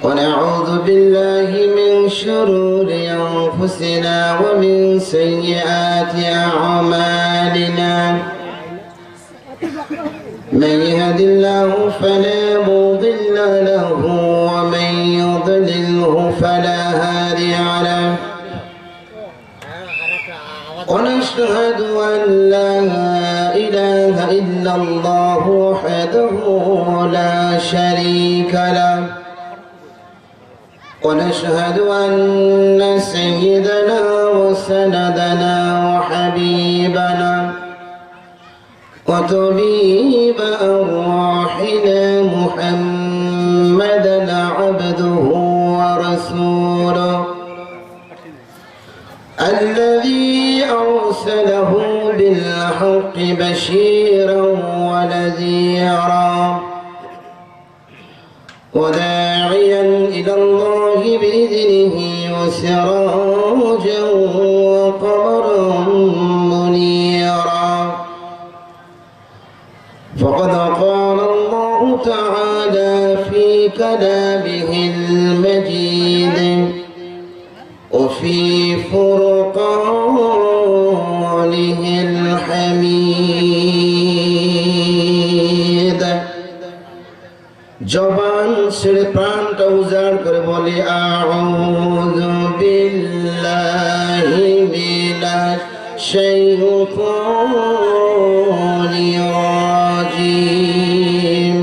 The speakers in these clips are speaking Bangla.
ونعوذ بالله من شرور أنفسنا ومن سيئات أعمالنا من يهد الله فلا مضل له ومن يضلله فلا هادي له ونشهد أن لا إله إلا الله وحده لا شريك له ونشهد أن سيدنا وسندنا وحبيبنا وطبيب أرواحنا محمدا عبده ورسوله الذي أرسله بالحق بشيرا ونذيرا وداعيا إلى الله بإذنه وسراجا وقمرا منيرا فقد قال الله تعالى في كلامه المجيد وفي فرقانه الحميد জবান ছেড়ে প্রাণটা উজাড় করে বলি আউযু বিল্লাহি মিনাশ শাইতানির রাজিম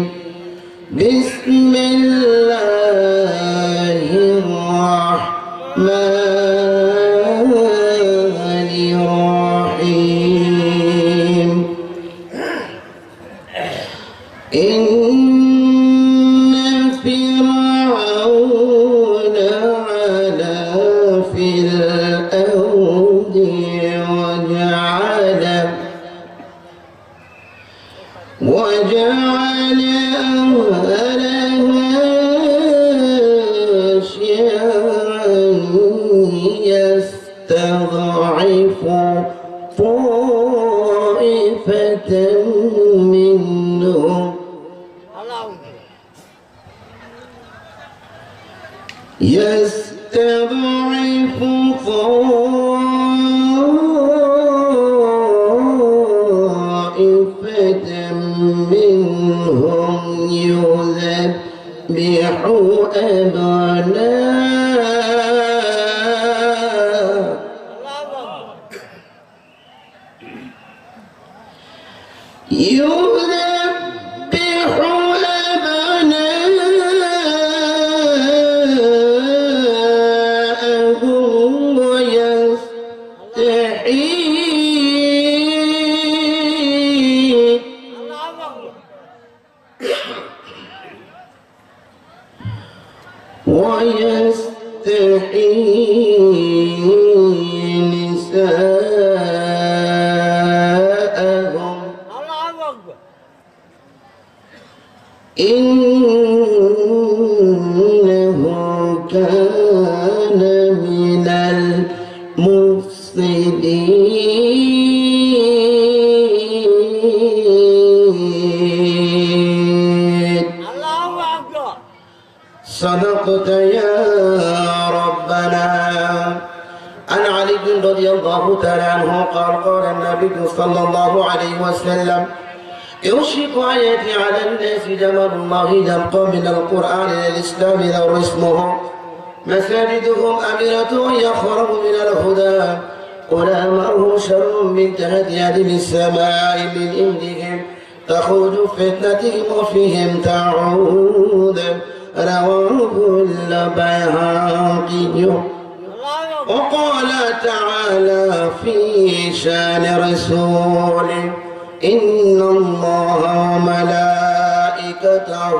বিসমিল্লাহির রাহমানির রাহিম فرعون علا في الأرض وجعل أهلها شيعا يستضعف طائفة منهم يستضعف طائفة منهم يذبح أبناءهم ويستحيي نساءهم إنه كان من المفسدين صدقت يا ربنا. عن علي رضي الله تعالى عنه قال قال النبي صلى الله عليه وسلم يوشك أن يأتي على الناس زمن الله يلقى من القرآن إلى الإسلام ذو اسمه مساجدهم أميرة يخرج من الهدى أولئك شر من تحت يد السماء من عندهم تخرج فتنتهم وفيهم تعود رواه البيهقي. وقال تعالى في شان رسوله إن الله وملائكته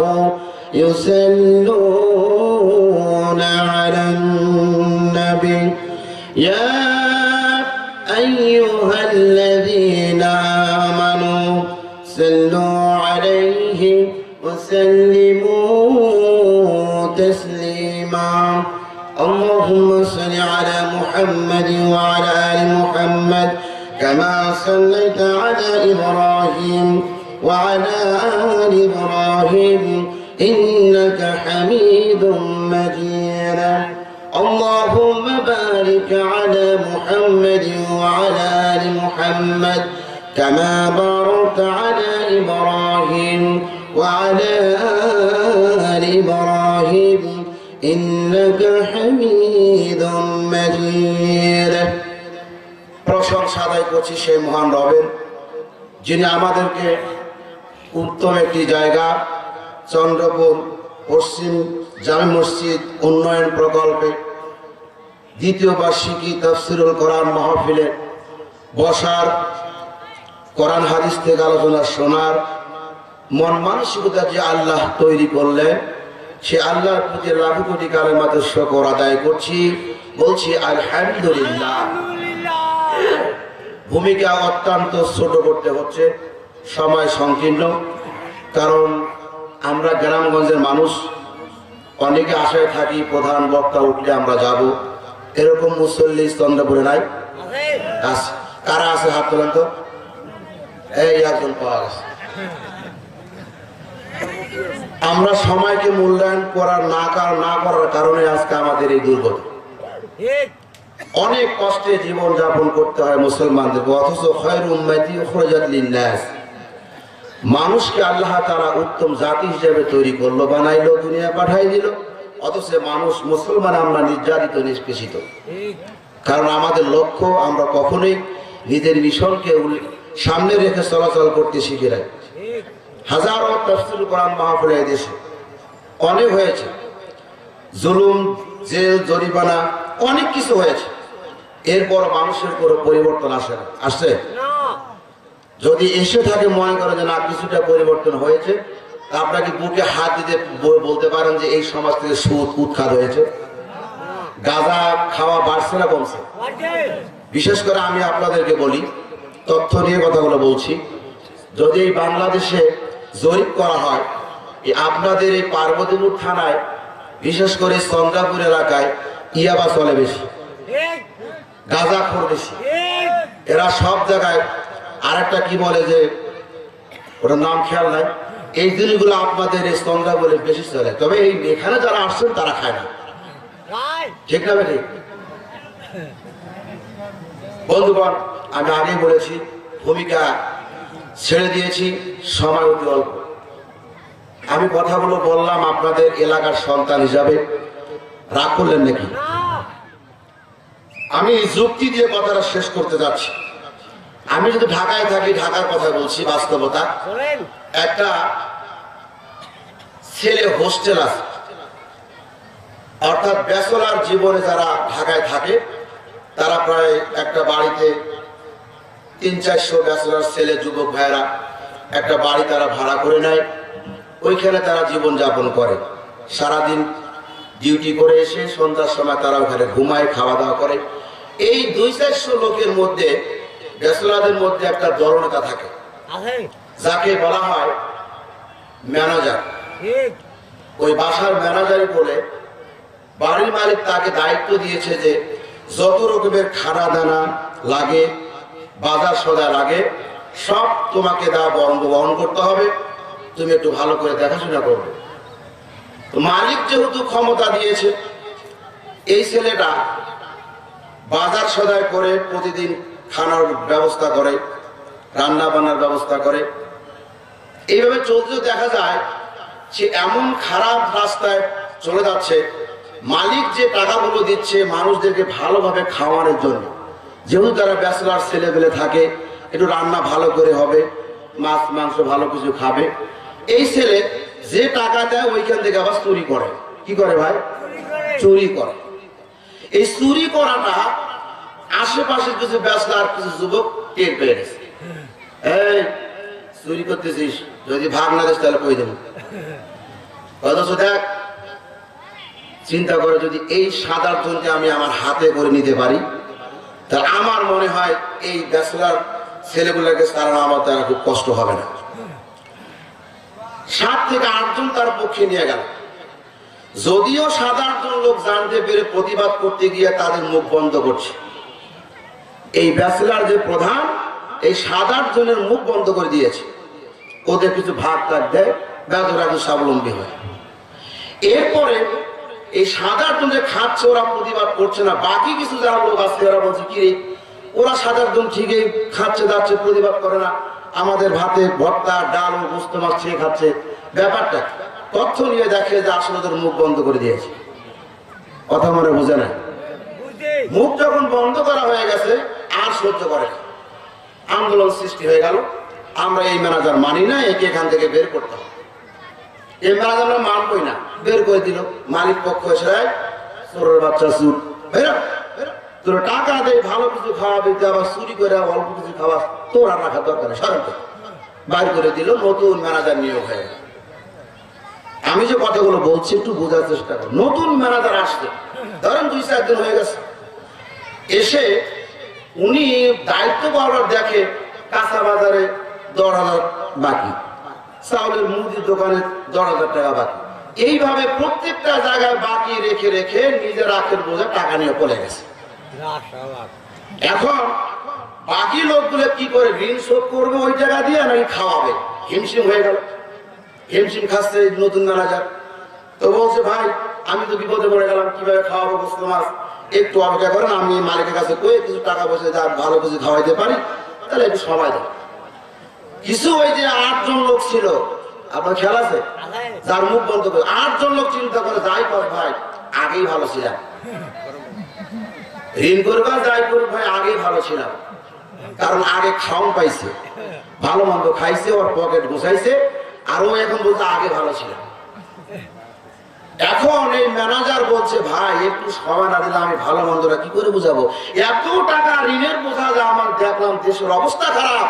يصلون على النبي يا أيها الذين آمنوا صلوا عليه وسلموا تسليما. اللهم صل على محمد وعلى آل محمد كما صليت على إبراهيم وعلى آل إبراهيم إنك حميد مجيد اللهم بارك على محمد وعلى آل محمد كما باركت على إبراهيم وعلى آل إبراهيم إنك حميد مجيد প্রশংসা আদায় করছি সেই মহান রবের, যিনি আমাদেরকে উত্তম একটি জায়গা চন্দ্রপুর পশ্চিম জামে মসজিদ উন্নয়ন প্রকল্পে দ্বিতীয় বার্ষিকী তাফসিরুল কোরআন মাহফিলে বসার, কোরআন হাদিস থেকে আলোচনা শোনার মন মানসিকতা যে আল্লাহ তৈরি করলেন, সে আল্লাহর প্রতি লাখো কোটি কালেমাতের শুকর আদায় করছি, বলছি আলহামদুলিল্লাহ। ভূমিকা অত্যন্ত ছোট করতে হচ্ছে, সময় সংকীর্ণ, কারণ আমরা গ্রামগঞ্জের মানুষ, অনেকে আশায় থাকি প্রধান বক্তা উঠলে আমরা যাব, এরকম মুসল্লি চন্দ্রপুরে নাই। কারা আছে হাত তোলেন তো? এই একজন পাওয়া গেছে। আমরা সময়কে মূল্যায়ন করার না করার কারণে আজকে আমাদের এই দুর্গতি। অনেক কষ্টে জীবন যাপন করতে হয় মুসলমানদের, অথচ খায়রুল উম্মতি উখরিজাত লিন-নাস, মানুষকে আল্লাহ তাআলা উত্তম জাতি হিসেবে তৈরি করলো, বানাইলো, দুনিয়া পাঠাই দিল, অথচ মানুষ মুসলমান আমরা নির্যাতিত, নিষ্পেষিত। কারণ আমাদের লক্ষ্য, আমরা কখনোই নিজের মিশনকে সামনে রেখে চলাচল করতে শিখে নাই। হাজারো তাফসীরুল কোরআন মাহফিল এই দেশে অনেক হয়েছে, জুলুম, জেল, জরিমানা, অনেক কিছু হয়েছে, এরপর মানুষের কোনো পরিবর্তন আসে না। আসছে? যদি এসে থাকে মনে করে যে না কিছুটা পরিবর্তন হয়েছে, আপনাকে বুকে হাত দিতে বলতে পারেন যে এই সমাজ থেকে সুদ উৎখাত হয়েছে, গাঁজা খাওয়া বাড়ছে না কমছে? বিশেষ করে আমি আপনাদেরকে বলি, তথ্য নিয়ে কথাগুলো বলছি, যদি এই বাংলাদেশে জরিপ করা হয়, আপনাদের এই পার্বতীপুর থানায়, বিশেষ করে চন্দ্রাপুর এলাকায় ইয়াবা চলে বেশি, গাঁজাখোর বেশি, এরা সব জায়গায়। আরেকটা কি বলে যে ওটার নাম খেয়াল নাই, এই জিনিসগুলো আপনাদের এই চন্দ্রাপুরে বেশি চলে, তবে এই এখানে যারা আসছেন তারা খায় না, ঠিক না ঠিক? বন্ধুগণ, আমি আগেই বলেছি ভূমিকা ছেড়ে দিয়েছি, সময় অতি অল্প। আমি কথাগুলো বললাম আপনাদের এলাকার সন্তান হিসাবে, রাগ করলেন নাকি? আমি যুক্তি দিয়ে কথাটা শেষ করতে যাচ্ছি। আমি যদি ঢাকায় থাকি, ঢাকার কথা বলছি, বাস্তবতা। একটা ছেলে হোস্টেল আছে, অর্থাৎ ব্যাচেলর জীবনে যারা ঢাকায় থাকে, তারা প্রায় একটা বাড়িতে 300-400 ব্যাচেলর ছেলে, যুবক ভাইয়েরা একটা বাড়ি তারা ভাড়া করে নেয়, ওইখানে তারা জীবন যাপন করে। সারাদিন ডিউটি করে এসে সন্ধ্যার সময় তারা ওখানে ঘুমায়, খাওয়া দাওয়া করে। এই 200-400 লোকের মধ্যে, ব্যাচেলরদের মধ্যে একটা দলনেতা থাকে, যাকে বলা হয় ম্যানেজার। ওই বাসার ম্যানেজারই বলে, বাড়ির মালিক তাকে দায়িত্ব দিয়েছে যে যত রকমের খানা দানা লাগে, বাজার সদা লাগে, সব তোমাকে বহন করতে হবে, তুমি একটু ভালো করে দেখাশোনা করবে। মালিক যেহেতু ক্ষমতা দিয়েছে, এই ছেলেটা বাজার সদাই করে প্রতিদিন খানার ব্যবস্থা করে, রান্না বান্নার ব্যবস্থা করে। এইভাবে চলতেও দেখা যায় সে এমন খারাপ রাস্তায় চলে যাচ্ছে, মালিক যে টাকাগুলো দিচ্ছে মানুষদেরকে ভালোভাবে খাওয়ানোর জন্য, যেহেতু তারা ব্যাচেলর ছেলেবেলে থাকে, একটু রান্না ভালো করে হবে, মাছ মাংস ভালো কিছু খাবে। এই ছেলে যে টাকা দেয় ওইখান থেকে আবার চুরি করে। কি করে ভাই? চুরি করে। এই চুরি করাটা আশেপাশের কিছু ব্যাচেলর, কিছু যুবক টের পেয়ে গেছে। এই চুরি করতেছিস, যদি ভাগ না দিস তাহলে কই দেব। অথচ দেখ, চিন্তা করে যদি এই সাদার জনকে আমি আমার হাতে করে নিতে পারি, তাহলে আমার মনে হয় এই ব্যাচেলর ছেলেগুলোকে তারা আমার দ্বারা খুব কষ্ট হবে না। 7 থেকে 8 জন তার পক্ষে নিয়ে গেল। যদিও 7-8 জন লোক জানতে পেরে প্রতিবাদ করতে গিয়ে তাদের মুখ বন্ধ করছে, এই ব্যাচেলর যে প্রধান, এই 7-8 জনের মুখ বন্ধ করে দিয়েছে। ওদের কিছু ভাগ টাগ দেয়, ব্যাচেলর স্বাবলম্বী হয়। এরপরে এই 7-8 জন যে খাচ্ছে ওরা প্রতিবাদ করছে না, বাকি কিছু যারা লোক আছে ওরা বলছে কি রে ওরা 7-8 জন ঠিকই খাচ্ছে যাচ্ছে প্রতিবাদ করে না, আমাদের ভাতে ভর্তা ডাল ও গোস্ত মাছ খেয়ে খাচ্ছে, ব্যাপারটা তথ্য নিয়ে দেখে যে আসলে ওদের মুখ বন্ধ করে দিয়েছে। কথা মনে বোঝে না, মুখ যখন বন্ধ করা হয়ে গেছে আর সহ্য করে না, আন্দোলন সৃষ্টি হয়ে গেল। আমরা এই ম্যানেজার মানি না, একে এখান থেকে বের করতে হবে। এই ম্যানেজার আমরা মানবই না, বের করে দিল। মালিক পক্ষ এসে চোরের বাচ্চা চুর, তোর টাকা দেয় ভালো কিছু খাওয়াবি, আবার চুরি করে অল্প কিছু খাওয়া, তোর আর রাখার দরকার নেই, সরেন বাইর করে দিল। নতুন ম্যানেজার নিয়োগ হয়ে গেল। আমি যে কথাগুলো বলছি একটু বোঝার চেষ্টা করো। নতুন ম্যানেজার আসছে, ধরেন 2-4 দিন হয়ে গেছে, এসে উনি দায়িত্ব পাওয়ার দেখে কাঁচা বাজারে 10,000 বাকি, চাউলের মুদির দোকানে 10,000 টাকা বাকি, এইভাবে প্রত্যেকটা জায়গায় বাকি রেখে রেখে নিজের আখের বোঝা টাকা নিয়ে পড়ে গেছে। এখন বাকি লোকগুলো কি করে, ঋণ শোধ করবে ওই টাকা দিয়ে নাকি খাওয়াবে, হিমশিম হয়ে গেল। হিমশিম খাচ্ছে নতুন ম্যানেজার। তো বলছে ভাই আমি তো বিপদে পড়ে গেলাম, কিভাবে খাওয়াবো গোস্ত মাছ, একটু অপেক্ষা করেন, আমি মালিকের কাছে কয়ে কিছু টাকা পয়সা যা ভালো কিছু খাওয়াইতে পারি, তাহলে একটু সময় দেয়। কিছু ওই যে 8 জন লোক ছিল, আপনার খেয়াল আছে, যার মুখ বন্ধ করে 8 জন লোক চিন্তা করে যাই কর ভাই আগেই ভালো ছিলাম, ঋণ করবা যাই করি ভাই আগেই ভালো ছিলাম, কারণ আগে খাওন পাইছে, ভালো মন্দ খাইছে, ওর পকেট গুছাইছে, আর ও এখন বলতে আগে ভালো ছিল। এখন এই ম্যানেজার বলছে ভাই একটু সময় না দিলে আমি ভালো মন্দটা কি করে বুঝাবো, এত টাকা ঋণের বোঝা যা আমার দেখলাম, দেশের অবস্থা খারাপ,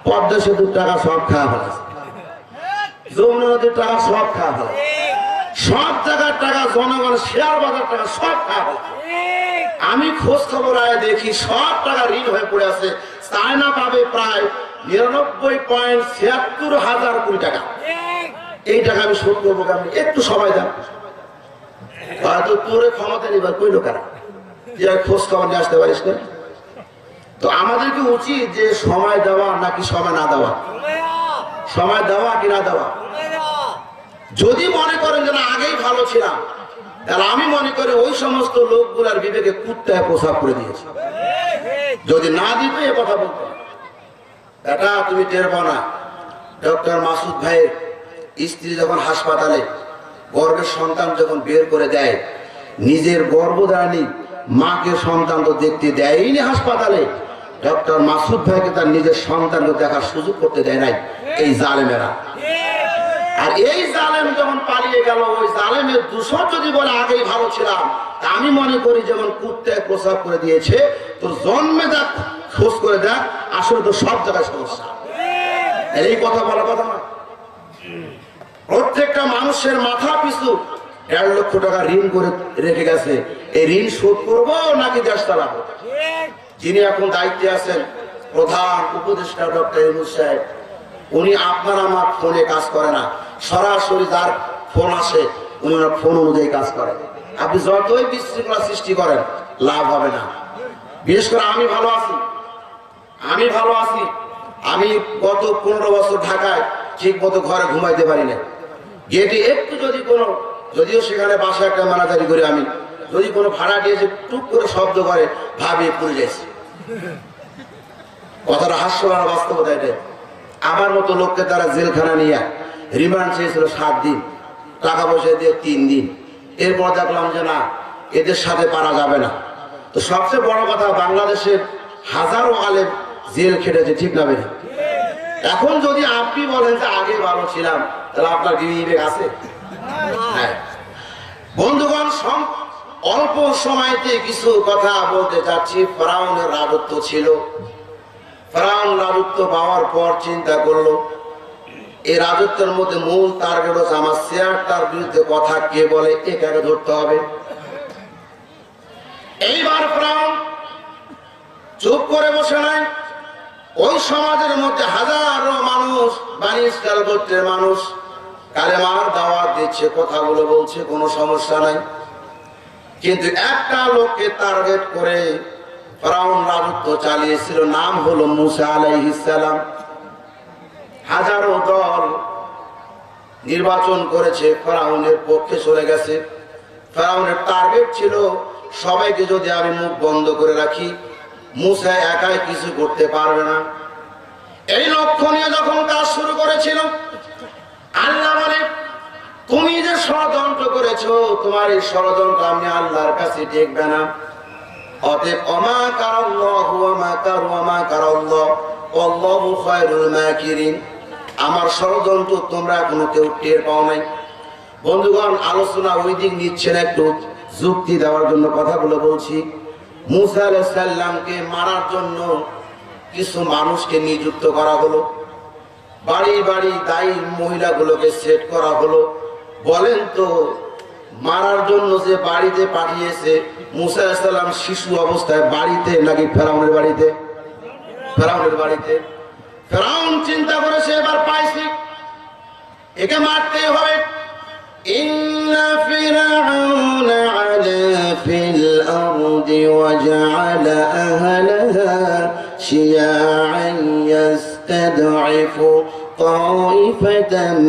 পদ্মা সেতুর টাকা সব খাওয়া ফেলাছে, যমুনা নদীর টাকা সব খাওয়া ফেলাছে, সব জায়গার টাকা, জনগণের শেয়ার বাজার টাকা সব খাওয়া ফেলাছে। আমি খোঁজ খবর আয় দেখি সব টাকা ঋণ হয়ে পড়ে আছে, চায়না পাবে প্রায় 99.76 কোটি টাকা। এই টাকা আমি শোধ করবো, আমি একটু সময় দেন, হয়তো তোরে ক্ষমতা নিবার কইল কারা, খোঁজ খবর নিয়ে আসতে পারিস না। তো আমাদেরকে উচিত যে সময় দেওয়া নাকি সময় না দেওয়া, সময় দেওয়া কি না দেওয়া। যদি মনে করেন যে না আগেই ভালো ছিলাম, তাহলে আমি মনে করি ওই সমস্ত লোকগুলার বিবেকে কুত্তায় প্রসাব করে দিয়েছে। যদি না দিবে এ কথা বলতো, এটা তুমি টের পাও না। ডক্টর মাসুদ ভাইয়ের স্ত্রী যখন হাসপাতালে গর্ভের সন্তান যখন বের করে দেয়, নিজের গর্ভধারণী মাকে সন্তান তো দেখতে দেয়নি হাসপাতালে, ডক্টর মাসুদ ভাইকে তার নিজের সন্তানকে দেখার সুযোগ করতে দেয় নাই এই জালেমেরা। আর এই জালেম যখন পালিয়ে গেল, ওই জালেমের দূষণ যদি বলে আগেই ভালো ছিলাম, তা আমি মনে করি যেমন কুত্তায় প্রসাব করে দিয়েছে, তোর জন্মে দেখ, খোঁজ করে দেখ, আসলে তো সব জায়গায় সমস্যা। এই কথা বলা কথা না। প্রত্যেকটা মানুষের মাথা পিছু 1.5 লক্ষ টাকা ঋণ করে রেখে গেছে, এই ঋণ শোধ করবো নাকি দেশ চালাবো। যিনি এখন দায়িত্বে আছেন প্রধান উপদেষ্টা ডক্টর ইউনূস সাহেব, উনি আপনার আমার ফোনে কাজ করে না, সরাসরি যার ফোন আসে উনি ওনার ফোন অনুযায়ী কাজ করেন। আপনি যতই বিশৃঙ্খলা সৃষ্টি করেন লাভ হবে না। বিশেষ করে আমি ভালো আছি, আমি গত 15 বছর ঢাকায় ঠিক মতো ঘরে ঘুমাইতে পারি না। গেটে একটু যদি কোনো, যদিও সেখানে বাসা একটা ম্যানেজারি করে, আমি যদি কোনো ভাড়া দিয়েছে টুক করে শব্দ করে ভাবিয়ে পড়ে যাইছি। কথাটা হাস্যকর, বাস্তবতা এটা। আমার মতো লোককে তারা জেলখানা নিয়ে রিমান্ড চেয়েছিল 7 দিন, টাকা পয়সা দিয়ে 3 দিন। এরপর দেখলাম যে না, এদের সাথে পারা যাবে না। তো সবচেয়ে বড় কথা, বাংলাদেশের হাজারো আলেম জেল খেটেছে, ঠিক না বেরিয়ে। এখন যদি আপনি বলেন যে আগে ভালো ছিলাম, তাহলে আপনার বিবেক আছে? বন্ধুগণ, অল্প সময়তে কিছু কথা বলতে চাচ্ছি। ফেরাউনের রাজত্ব ছিল, ফেরাউন রাজত্ব পাওয়ার পর চিন্তা করলো এই রাজত্বের মধ্যে মূল টার্গেট হচ্ছে আমার শেয়ারটার বিরুদ্ধে কথা কে বলে একে ধরতে হবে। এইবার ফেরাউন চুপ করে বসে নাই। ওই সমাজের মধ্যে হাজারো মানুষ, বনি ইসরাইল গোত্রের মানুষ কালেমার দাওয়াত দিচ্ছে, কথাগুলো বলছে, কোনো সমস্যা নাই। কিন্তু একটা লোককে টার্গেট করে ফেরাউন রাজত্ব চালিয়েছিল, নাম হলো মুসা আলাইহিস সালাম। হাজারো দল নির্বাচন করেছে, ফেরাউনের পক্ষে চলে গেছে। ফেরাউনের টার্গেট ছিল সবাইকে যদি আমি মুখ বন্ধ করে রাখি, মুসা একাই কিছু করতে পারবে না। এই লক্ষ্য নিয়ে যখন কাজ শুরু করেছিল, আল্লাহ বলে তুমি যে ষড়যন্ত্র করেছো, তোমার এই ষড়যন্ত্র আমি আল্লাহর কাছে টেকবে না। অতএব ওমা কারাল্লাহু ওয়া মা কারু ওয়া মা কারাল্লাহ ওয়াল্লাহু খায়রুল মাকিরিন। আমার ষড়যন্ত্র তোমরা এখনো কেউ টের পাও নাই। বন্ধুগণ, আলোচনা ওই দিক নিচ্ছে না, একটু যুক্তি দেওয়ার জন্য কথাগুলো বলছি। মুসা আলাইহিস সালামকে মারার জন্য কিছু মানুষকে নিযুক্ত করা হলো, বাড়ি বাড়ি দায়ী মহিলাগুলোকে সেট করা হলো। বলেন তো, মারার জন্য যে বাড়িতে পাঠিয়েছে মুসা আলাইহিস সালাম শিশু অবস্থায় বাড়িতে নাকি ফেরাউনের বাড়িতে? ফেরাউনের বাড়িতে। ফেরাউন চিন্তা করেছে এবার পাইছি, একে মারতেই হবে। ইন্না ফিরআউনা আলা ফিল আরদি ওয়া জাআলা আহলাহা শিয়া'আন ইয়াস্তাদ'ইফু তা'iফাতাম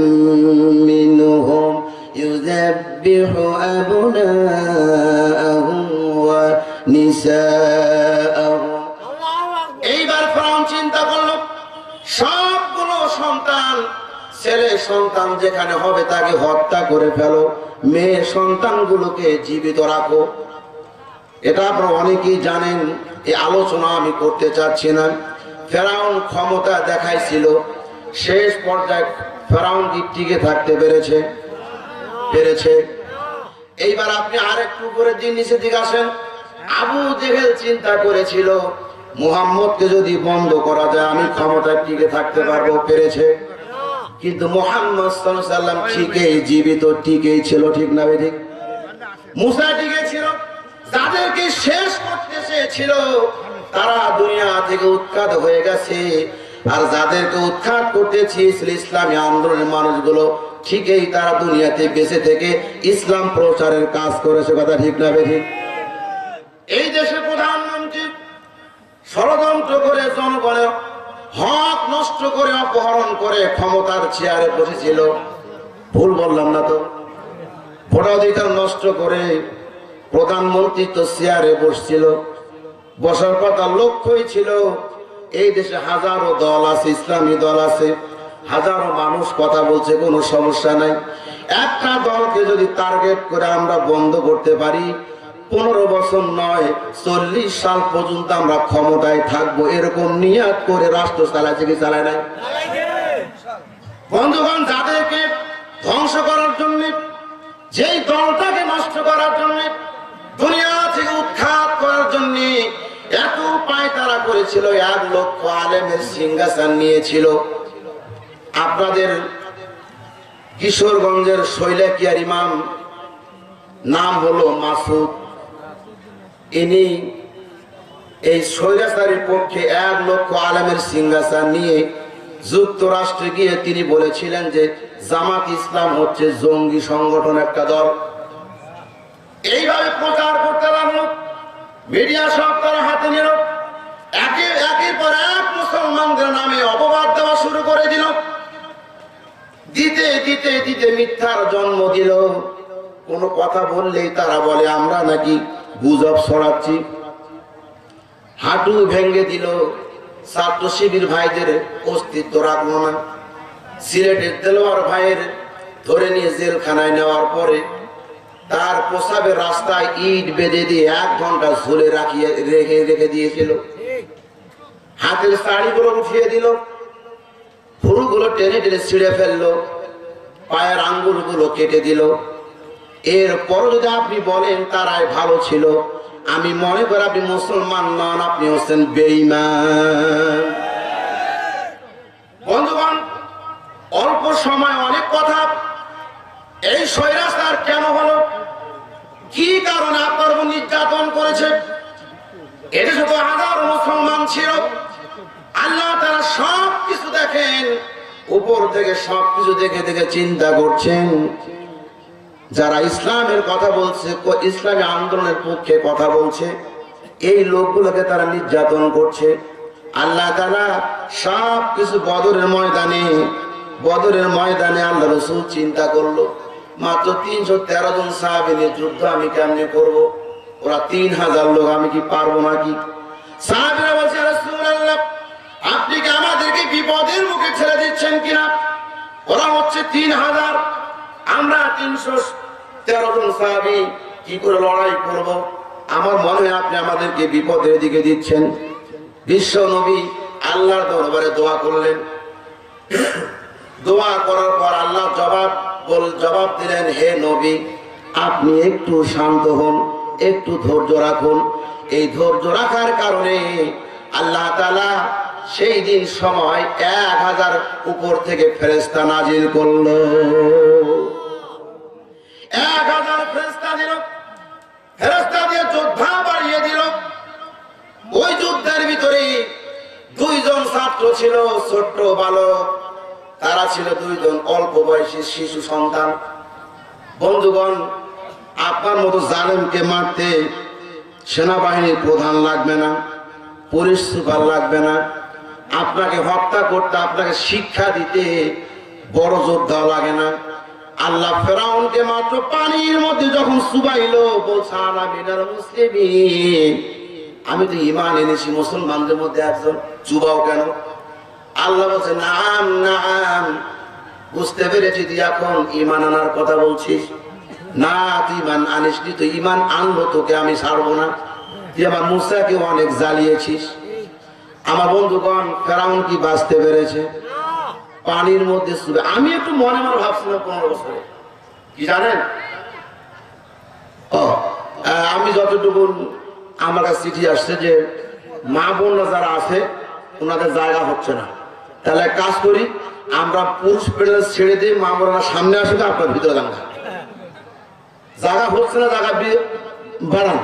মিনহুম ইউযাব্বিহু আবনাআহুম ওয়া নিসাআহুম। এইবার ফেরাউন চিন্তা করলো সবগুলো সন্তান, ছেলে সন্তান যেখানে হবে তাকে হত্যা করে ফেলো, মেয়ে সন্তানগুলোকে জীবিত রাখো। এটা আপনারা অনেকেই জানেন, এই আলোচনা আমি করতে চাচ্ছি না। ফেরাউন ক্ষমতা দেখাইছিল, শেষ পর্যায়ে ফেরাউন কি টিকে থাকতে পেরেছে? এইবার আপনি আরেকটু উপরে নিচের দিকে আসেন। আবু জেহেল চিন্তা করেছিল মুহাম্মদকে যদি বন্ধ করা যায় আমি ক্ষমতায় টিকে থাকতে পারবো, পেরেছে। কিন্তু মুহাম্মদ সাল্লাল্লাহু আলাইহি ওয়াসাল্লাম ঠিকই জীবিত, ঠিকই ছিল, ঠিক না ঠিক? মুসা টিকে ছিল। যাদেরকে শেষ করতে চেয়েছিল তারা দুনিয়া থেকে উৎখাত হয়ে গেছে, আর যাদেরকে উৎখাত করতে চেয়েছিল ইসলামী আন্দোলনের মানুষগুলো, ঠিকই তারা দুনিয়াতে বেঁচে থেকে ইসলাম প্রচারের কাজ করেছে, কথা ঠিক না ঠিক? এই দেশের প্রধানমন্ত্রী ষড়যন্ত্র করে জনগণের হক নষ্ট করে, অপহরণ করে ক্ষমতার চেয়ারে বসেছিল। ভুল বললাম না তো? ভোটাধিকার নষ্ট করে প্রধানমন্ত্রী তো চেয়ারে বসছিল। বসার কথা লক্ষ্যই ছিল এই দেশে হাজারো দল আছে, ইসলামী দল আছে, হাজারো মানুষ কথা বলছে, কোনো সমস্যা নাই। একটা দলকে যদি টার্গেট করে আমরা বন্ধ করতে পারি, 15 বছর নয় 40 সাল পর্যন্ত আমরা ক্ষমতায় থাকবো, এরকম নিয়াত করে রাষ্ট্র চালাচ্ছে কি চালায় নাই? বন্ধুগণ, যাদেরকে ধ্বংস করার জন্য, যেই দলটাকে নষ্ট করার জন্য, দুনিয়া থেকে উৎখাত করার জন্য এত উপায় তারা করেছিল, 1 লক্ষ আলেমের সিংহাসন নিয়েছিল। আপনাদের কিশোরগঞ্জের শৈলাকিয়ার ইমাম নাম হলো মাসুদ। ইনি এই স্বৈরাচারীর পক্ষে 1 লক্ষ আলেমের সিংহাসন নিয়ে যুক্তরাষ্ট্রে গিয়ে তিনি বলেছিলেন যে জামাত ইসলাম হচ্ছে জঙ্গি সংগঠন, একটা দল। এইভাবে প্রচার করতে লাগলো, মিডিয়া সব তারা হাতে নিল, একের পর এক মুসলমানদের নামে অপবাদ দেওয়া শুরু করে দিল। দিতে দিতে দিতে মিথ্যার জন্ম দিল। কোনো কথা বললেই তারা বলে আমরা নাকি গুজব ছড়াচ্ছি। হাঁটু ভেঙে দিল, ছাত্র শিবির ভাইদের অস্তিত্ব রাখলো না। সিলেটের দেলোয়ার ভাইয়ের ধরে নিয়ে জেলখানায় নেওয়ার পরে তার প্রসাবের রাস্তায় ইট বেঁধে দিয়ে 1 ঘন্টা ঝুলে রেখে দিয়েছিল। হাতের শাড়িগুলো উঠিয়ে দিল, ভুরুগুলো টেনে টেনে ছিঁড়ে ফেললো, পায়ের আঙ্গুলগুলো কেটে দিল। এরপর যদি আপনি বলেন তারাই ভালো ছিল, আমি মনে করি আপনি মুসলমান নন, আপনি হচ্ছেন বেঈমান। বন্ধুগণ, অল্প সময় অনেক কথা। এই স্বৈরাচার কেন হলো, কি কারণে আপনার উপর নির্যাতন করেছে? এদেশে তো হাজার মুসলমান ছিল। আল্লাহ তারা সবকিছু দেখেন, উপর থেকে সবকিছু দেখে দেখে চিন্তা করছেন। যারা ইসলামের কথা বলছে, ইসলামী আন্দোলনের পক্ষে কথা বলছে, এই লোকগুলোকে তারা নির্যাতন করছে। আল্লাহ তাআলা সবকিছু বদরের ময়দানে বদরের ময়দানে আল্লাহ রাসূল চিন্তা করলো, মাত্র 313 জন সাহাবী নিয়ে যুদ্ধ আমি কেমনে করব? ওরা 3000 লোক, আমি কি পারবো নাকি? সাহাবীরা বলছে, ইয়া রাসূলুল্লাহ, আপনি কি আমাদেরকে বিপদের মুখে ছেড়ে দিচ্ছেন কিনা? ওরা হচ্ছে 3000, আমরা 313 জন সাহাবী, কি করে লড়াই করব? আমার মনে হয় আপনি আমাদেরকে বিপদের দিকে দিচ্ছেন। বিশ্ব নবী আল্লাহর দরবারে দোয়া করলেন। দোয়া করার পর আল্লাহ জবাব দিলেন, হে নবী, আপনি একটু শান্ত হন, একটু ধৈর্য রাখুন। এই ধৈর্য রাখার কারণে আল্লাহ তাআলা সেই দিন সময় 1000 উপর থেকে ফেরেশতা নাজিল করল। 1000 ফেরেশতা দিল, ফেরেশতা দিয়ে যোদ্ধা বাড়িয়ে দিল। ওই যুদ্ধের ভিতরে 2 জন ছাত্র ছিল, ছোট্ট বালক। তারা ছিল 2 জন অল্প বয়সী শিশু সন্তান। বন্ধুগণ, আপনার মতো জালেমকে মারতে সেনাবাহিনীর প্রধান লাগবে না, পুলিশ সুপার লাগবে না, আপনাকে হত্যা করতে, আপনাকে শিক্ষা দিতে বড় যোদ্ধা লাগে না। আল্লাহ ফেরাউনকে মাত্র পানির মধ্যে যখন চুবাইল, বলছে আনা মিনাল মুসলিমিন, আমি তো ঈমান এনেছি, মুসলমানদের মধ্যে একজন, চুবাও কেন? আল্লাহ বলছে, নাম নাম, বুঝতে পেরেছি তুই এখন ঈমান আনার কথা বলছিস। না, তুই ঈমান আনিসনি, তুই ঈমান আনলো, তোকে আমি ছাড়বো না। তুই আমার মুসাকে অনেক জ্বালিয়েছিস। আমার বন্ধুগণ, ফেরাউন কি বাঁচতে পেরেছে? পানির মধ্যে চুবে। আমি একটু মনে মনে ভাবছিলাম 15 বছরে, কি জানেন, আমি যতটুকু আমার কাছে চিঠি আসছে যে মা বোনরা যারা আছে ওনাদের জায়গা হচ্ছে না, তাহলে কাজ করি, আমরা পুরুষ পেলে ছেড়ে দিই, মা বোনরা সামনে আসুক, আপনার ভিতরে জায়গা হচ্ছে না, জায়গা বাড়ান।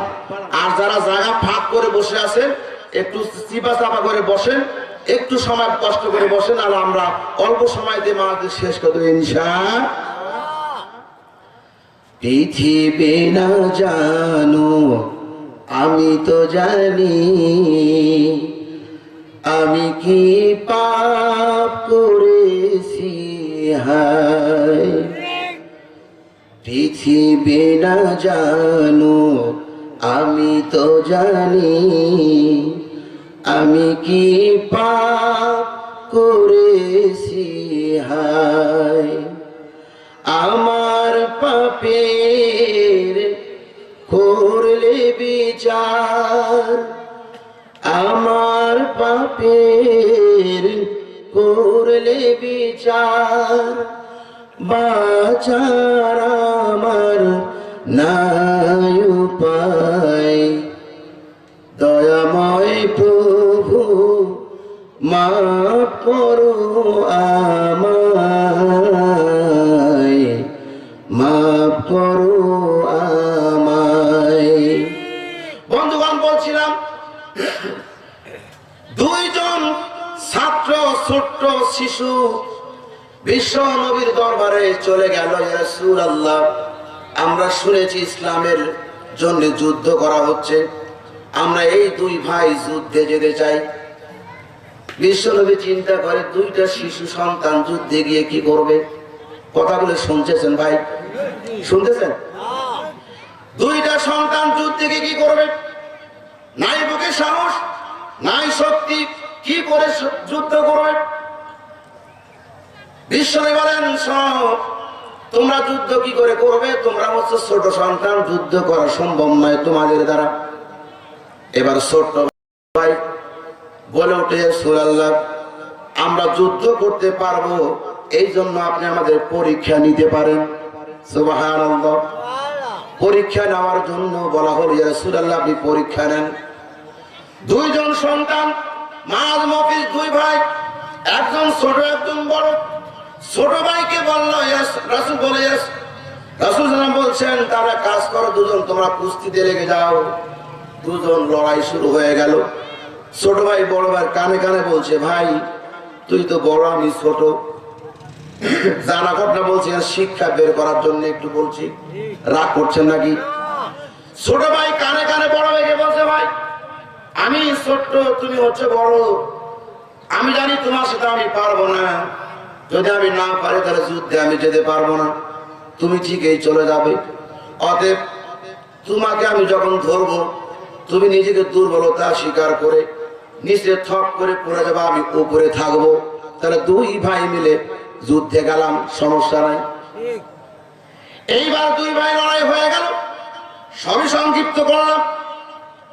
আর যারা জায়গা ফাঁক করে বসে আছেন, একটু চিপা চাপা করে বসেন, একটু সময় কষ্ট করে বসেন, আর আমরা অল্প সময় দিয়ে মাদের শেষ করে দেবো ইনশাআল্লাহ। পৃথিবী না জানো, আমি তো জানি, আমি কি পাপ করেছি হায়। পৃথিবী না জানো, আমি তো জানি, আমি কি পাপ করেছি হায়। আমার পাপের করলে বিচার, আমার পাপের করলে বিচার, বাঁচার আমার নাই উপায়। দয়াময় প্রভু মাফ করো আমায়, মাফ করো আমায়। বন্ধুগণ, বলছিলাম 2 জন ছাত্র, ছোট্ট শিশু বিশ্ব নবীর দরবারে চলে গেল, ইয়া রাসূলুল্লাহ, আমরা শুনেছি ইসলামের জন্য যুদ্ধ করা হচ্ছে, আমরা এই 2 ভাই যুদ্ধে যেতে চাই। বিশ্ব নবী চিন্তা করে, 2টা শিশু সন্তান যুদ্ধে গিয়ে কি করবে? কথাগুলো শুনছেন ভাই, শুনতেছেন? 2টা সন্তান যুদ্ধে গিয়ে কি করবে? নাই বুকে সাহস, নাই শক্তি, কি করে যুদ্ধ করবে? বিশ্বনবী বলেন, সব তোমরা যুদ্ধ কি করে করবে? তোমরা হচ্ছে ছোট সন্তান, যুদ্ধ করা সম্ভব নয় তোমাদের দ্বারা। এবার ছোট ভাই বলে ওঠে, রাসূলুল্লাহ, আমরা যুদ্ধ করতে পারবো, এই জন্য আপনি আমাদের পরীক্ষা নিতে পারেন। সুবহানাল্লাহ। পরীক্ষা নেওয়ার জন্য বলা হলো, ইয়া রাসূলুল্লাহ, আপনি পরীক্ষা নেন। 2 জন সন্তান, মাঝ মফিজ 2 ভাই, একজন ছোট একজন বড়। ছোট ভাইকে বললো, রাসূল বলে, রাসূল বলছেন, তাহলে কাজ করো, 2 জন তোমরা কুস্তিতে লেগে যাও। 2 জন লড়াই শুরু হয়ে গেল। ছোট ভাই বড় ভাই কানে কানে বলছে, ভাই তুই তো বড়, আমি ছোট। জানা ঘটনা বলছি, শিক্ষা বের করার জন্য একটু বলছি, রাগ করছেন নাকি? ছোট ভাই কানে কানে বড় ভাইকে বলছে, ভাই আমি ছোট্ট, তুমি হচ্ছে বড়, আমি জানি তোমার সাথে আমি পারবো না, যদি আমি না পারি তাহলে যুদ্ধে আমি যেতে পারবো না, তুমি ঠিকই চলে যাবে। অতএব তোমাকে আমি যখন ধরবো তুমি নিজেকে দুর্বলতা স্বীকার করে নিচে থপ করে পড়ে যাবো, আমি উপরে থাকবো, তাহলে দুই ভাই মিলে যুদ্ধে গেলাম, সমস্যা নাই। এইবার দুই ভাই লড়াই হয়ে গেল। সবই সংক্ষিপ্ত করলাম।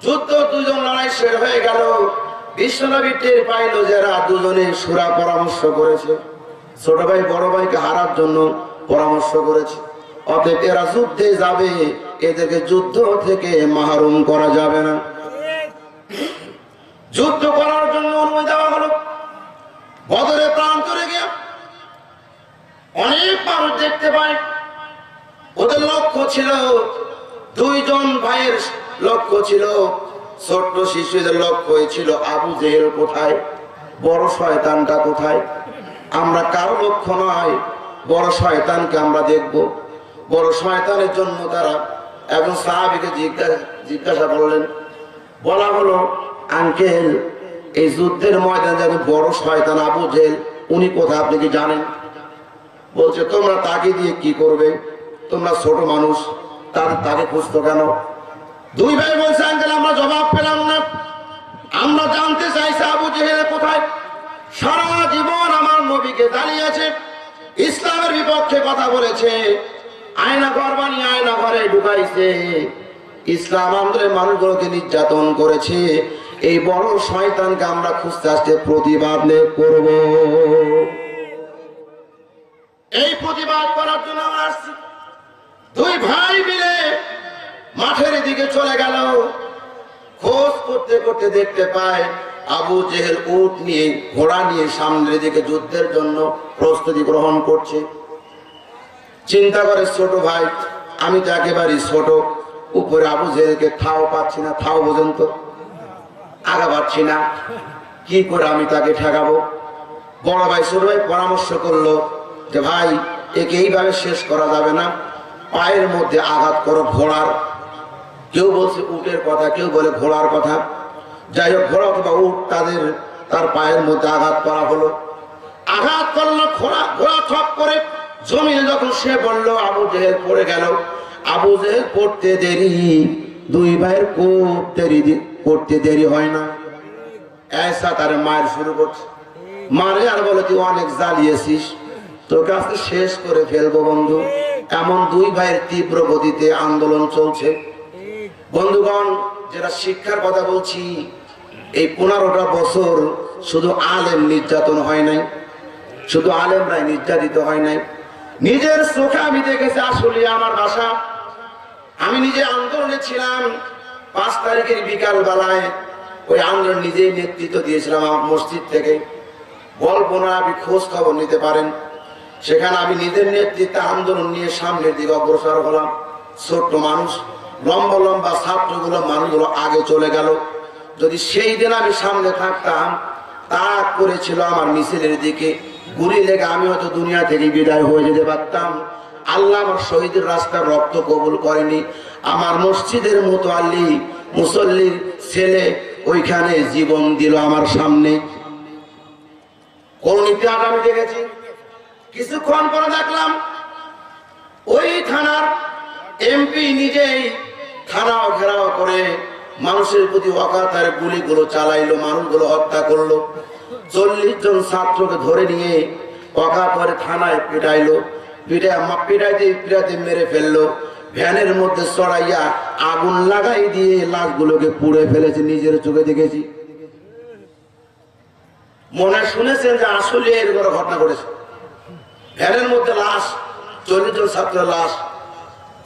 যুদ্ধ দুজন লড়াই শেষ হয়ে গেল। বিশ্বনবী টের পাইল যারা দুজনে সুরা পরামর্শ করেছে, ছোট ভাই বড় ভাইকে হারার জন্য পরামর্শ করেছে। অতএব এরা যুদ্ধে যাবে, এদেরকে যুদ্ধ থেকে মাহরুম করা যাবে না। যুদ্ধ করার জন্য অনুমতি দেওয়া হলো। বদরে প্রান্তরে গিয়ে অনেক মানুষ দেখতে পায়। ওদের লক্ষ্য ছিল, দুইজন ভাইয়ের লক্ষ্য ছিল, ছোট্ট শিশুদের লক্ষ্য ছিল আবু জেহেল কোথায়, বড় শয়তানটা কোথায়। আমরা কারো লক্ষ্য নয়, বড় শয়তানকে আমরা দেখব। বড় শয়তানের জন্য তারা একজন সাহাবীকে জিজ্ঞাসা করলেন। বলা হলো, আঙ্কেল এই যুদ্ধের ময়দানে যাবে বড় শয়তান আবু জেহেল, উনি কোথায় আপনি কি জানেন? বলছে, তোমরা তাকে দিয়ে কি করবে, তোমরা ছোট মানুষ, তাকে খুঁজতো কেন? দুই ভাই বলছে, আঙ্কেল আমরা জবাব পেলাম না, আমরা জানতে চাইছি আবু জেহেল কোথায়। সারা জীবন আমার নবীকে জ্বালিয়েছে, ইসলামের বিপক্ষে কথা বলেছে, আয়না ঘর বানিয়ে আয়না ঘরে ঢুকাইছে, ইসলাম আন্দোলনের মানুষগুলোকে নির্যাতন করেছে। এই বড় শয়তানকে আমরা খুঁজতে আসতে প্রতিবাদ করব। এই প্রতিবাদ করার জন্য আমরা আসছি। দুই ভাই মিলে মাঠের দিকে চলে গেল। খোঁজ করতে করতে দেখতে পায় আবু জেহেল উট নিয়ে, ঘোড়া নিয়ে সামনের দিকে যুদ্ধের জন্য প্রস্তুতি গ্রহণ করছে। চিন্তা করে, ছোট ভাই আমি তো একেবারে ছোট, উপরে আবু জেহেলকে থাও পাচ্ছি না, থাও পর্যন্ত আগা পাচ্ছি না, কি করে আমি তাকে ঠেকাবো? বড় ভাই ছোট ভাই পরামর্শ করলো যে, ভাই একে এইভাবে শেষ করা যাবে না, পায়ের মধ্যে আঘাত করো ঘোড়ার। কেউ বলছে উটের কথা, কেউ বলে ঘোড়ার কথা। যাই হোক, ঘোড়া অথবা উট তার পায়ের মধ্যে আঘাত করা হলো। আঘাত করলো, ঘোড়া ঠপ করে জমিনে যখন সে বললো, আবু জেহেল পড়ে গেল। আবু জেহেল পড়তে দেরি, দুই ভাইয়ের পড়তে দেরি হয় না। ऐसा তার মায়ের শুরু করছে, মারে আর বলে তুই অনেক জ্বালিয়েছিস, তোকে আজকে শেষ করে ফেলবো বন্ধু। এমন দুই ভাইয়ের তীব্র গতিতে আন্দোলন চলছে। বন্ধুগণ, যেটা শিক্ষার কথা বলছি, এই 15টা বছর শুধু আলেম নির্যাতন হয় নাই, শুধু আলেমরাই নির্যাতিত হয় নাই। নিজের চোখে আমি দেখেছি। আসলে আমার বাসা, আমি নিজে আন্দোলনে ছিলাম। 5 তারিখের বিকাল বেলায় ওই আন্দোলন নিজেই নেতৃত্ব দিয়েছিলাম আমার মসজিদ থেকে। গল্প না, আপনি খোঁজ খবর নিতে পারেন। সেখানে আমি নিজের নেতৃত্বে আন্দোলন নিয়ে সামনের দিকে অগ্রসর হলাম। ছোট্ট মানুষ, লম্বা লম্বা ছাত্রগুলো, মানুষগুলো আগে চলে গেল। যদি সেই দিন আমি সামনে থাকতাম, তাক করেছিল আমার মিছিলের দিকে, গুলি লেগে আমি হয়তো দুনিয়া থেকে বিদায় হয়ে যেতে পারতাম। আল্লাহ আমার শহীদের রাস্তার রক্ত কবুল করেনি। আমার মসজিদের মতো আল্লি মুসল্লির ছেলে ওইখানে জীবন দিল আমার সামনে। কোন ইতিহাস আমি দেখেছি। কিছুক্ষণ পরে দেখলাম ওই থানার এমপি নিজেই থানা ঘেরাও করে মানুষের প্রতি অকাতারে গুলিগুলো চালাইলো, মানুষগুলো হত্যা করলো। 40 জন ছাত্রকে ধরে নিয়ে অকাতরে থানায় পিটাইলো, পিটাইতে মেরে ফেললো। ভ্যানের মধ্যে চড়াইয়া আগুন লাগাই দিয়ে লাশগুলোকে পুড়ে ফেলেছে, নিজের চোখে দেখেছি। মনে শুনেছেন যে আসলে এরকম ঘটনা ঘটেছে। ভ্যানের মধ্যে লাশ, 40 জন ছাত্রের লাশ,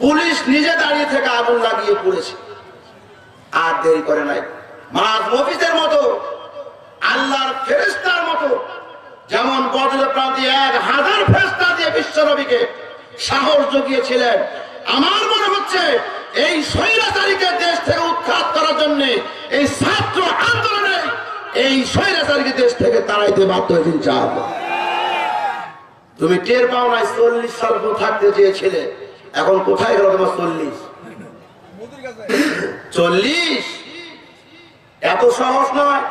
পুলিশ নিজে দাঁড়িয়ে থেকে আগুন লাগিয়ে পুড়েছে। আর দেরি করে নাই। মাঝ মফিজের মতো, আল্লাহর ফেরেশতার মতো, যেমন বদরের প্রান্তে 1000 ফেরেশতা দিয়ে বিশ্বনবীকে সাহস জুগিয়েছিলেন, আমার মনে হচ্ছে এই স্বৈরাচারীকে দেশ থেকে উৎখাত করার জন্য এই ছাত্র আন্দোলনে এই স্বৈরাচারীকে দেশ থেকে তাড়াইতে বাধ্য হয়েছেন। ইনশাআল্লাহ তুমি টের পাও না, 40 সাল থাকতে চেয়েছিলে, এখন কোথায় গেল তোমার 40? এত সহজ নয়।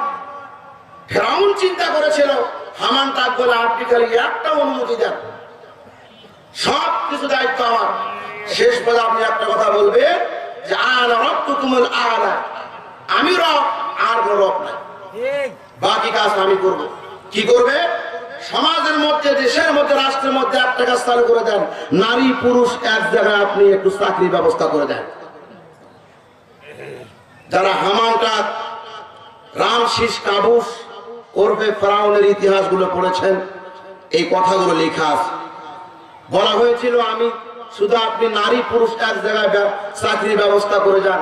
ফেরাউন চিন্তা করেছিল হামান তাক বলে আপনি খালি একটা অনুমতি দেন, সব কিছু দায়িত্ব আমার। শেষ পর্যন্ত আপনি একটা কথা বলবেন যে আনা রব্বুকুমুল আ'লা, আমি রব, আর কোনো রব নাই, বাকি কাজ আমি করব। কি করবে? সমাজের মধ্যে, দেশের মধ্যে, রাষ্ট্রের মধ্যে একটা কাজ চালু করে দেন, নারী পুরুষ এক জায়গায় আপনি একটু চাকরির ব্যবস্থা করে দেন। যারা হামানটা, রামশিস কাবুস ওরফে ফেরাউনের ইতিহাসগুলো পড়েছেন, এই কথাগুলো লেখা আছে। বলা হয়েছিল আমি শুধু আপনি নারী পুরুষ এক জায়গায় চাকরির ব্যবস্থা করে যান,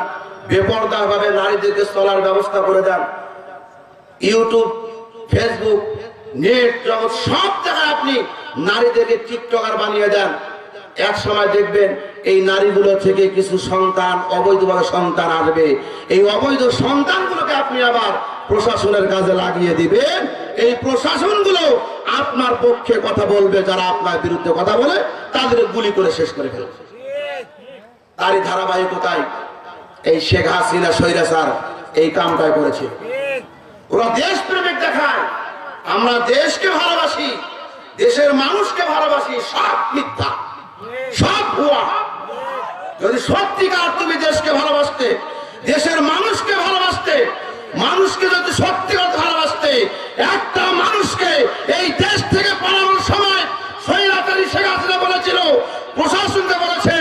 বেপরদা ভাবে নারীদেরকে চলার ব্যবস্থা করে দেন। ইউটিউব, ফেসবুক, নেট জগৎ সব জায়গায় আপনি নারীদেরকে টিকটকার বানিয়ে দেন। এক সময় দেখবেন এই নারীগুলো থেকে কিছু সন্তান, অবৈধভাবে সন্তান আসবে। এই অবৈধ সন্তানগুলোকে আপনি আবার প্রশাসনের কাজে লাগিয়ে দিবেন। এই প্রশাসনগুলো আপনার পক্ষে কথা বলবে, যারা আপনার বিরুদ্ধে কথা বলে তাদের গুলি করে শেষ করে ফেলবে। তারই ধারাবাহিকতায় এই শেখ হাসিনা স্বৈরাচার এই কামটাই করেছে। ওরা দেশপ্রেমিক দেখায়, আমরা দেশকে ভালোবাসি, দেশের মানুষকে ভালোবাসি, সব মিথ্যা, সব ভুয়া। যদি সত্যিকার তুমি দেশকে ভালোবাসতে, দেশের মানুষকে ভালোবাসতে, মানুষকে যদি সত্যিকার ভালোবাসতে, একটা মানুষকে এই দেশ থেকে পালানোর সময় স্বৈরাচারী শেখ হাসিনা বলেছিল, প্রশাসনকে বলেছে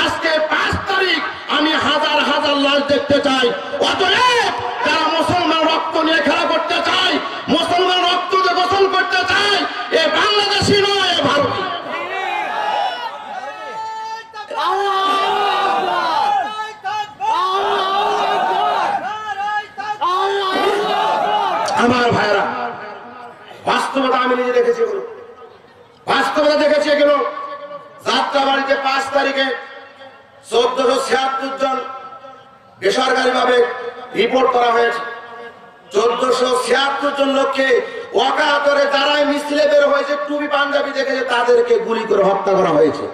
আজকে 5 তারিখ আমি হাজার হাজার লাশ দেখতে চাই। অতএব যারা মুসলমান রক্ত নিয়ে খেলা করতে চায়, মুসলমান রক্ত দিয়ে গোসল করতে চায়, এ বাংলাদেশি নয়, এ ভারতীয়। আমার ভাইরা, বাস্তবতা আমি নিজে দেখেছি, বাস্তবতা দেখেছি। এগুলো যাত্রাবাড়িতে 5 তারিখে 1476 জন বেসরকারি ভাবে রিপোর্ট করা হয়েছে। 1476 জন লোককে ওয়াকাতরে যারাই মিছিলে বের হয়েছে, টুপি পাঞ্জাবি দেখেছে, তাদেরকে গুলি করে হত্যা করা হয়েছে।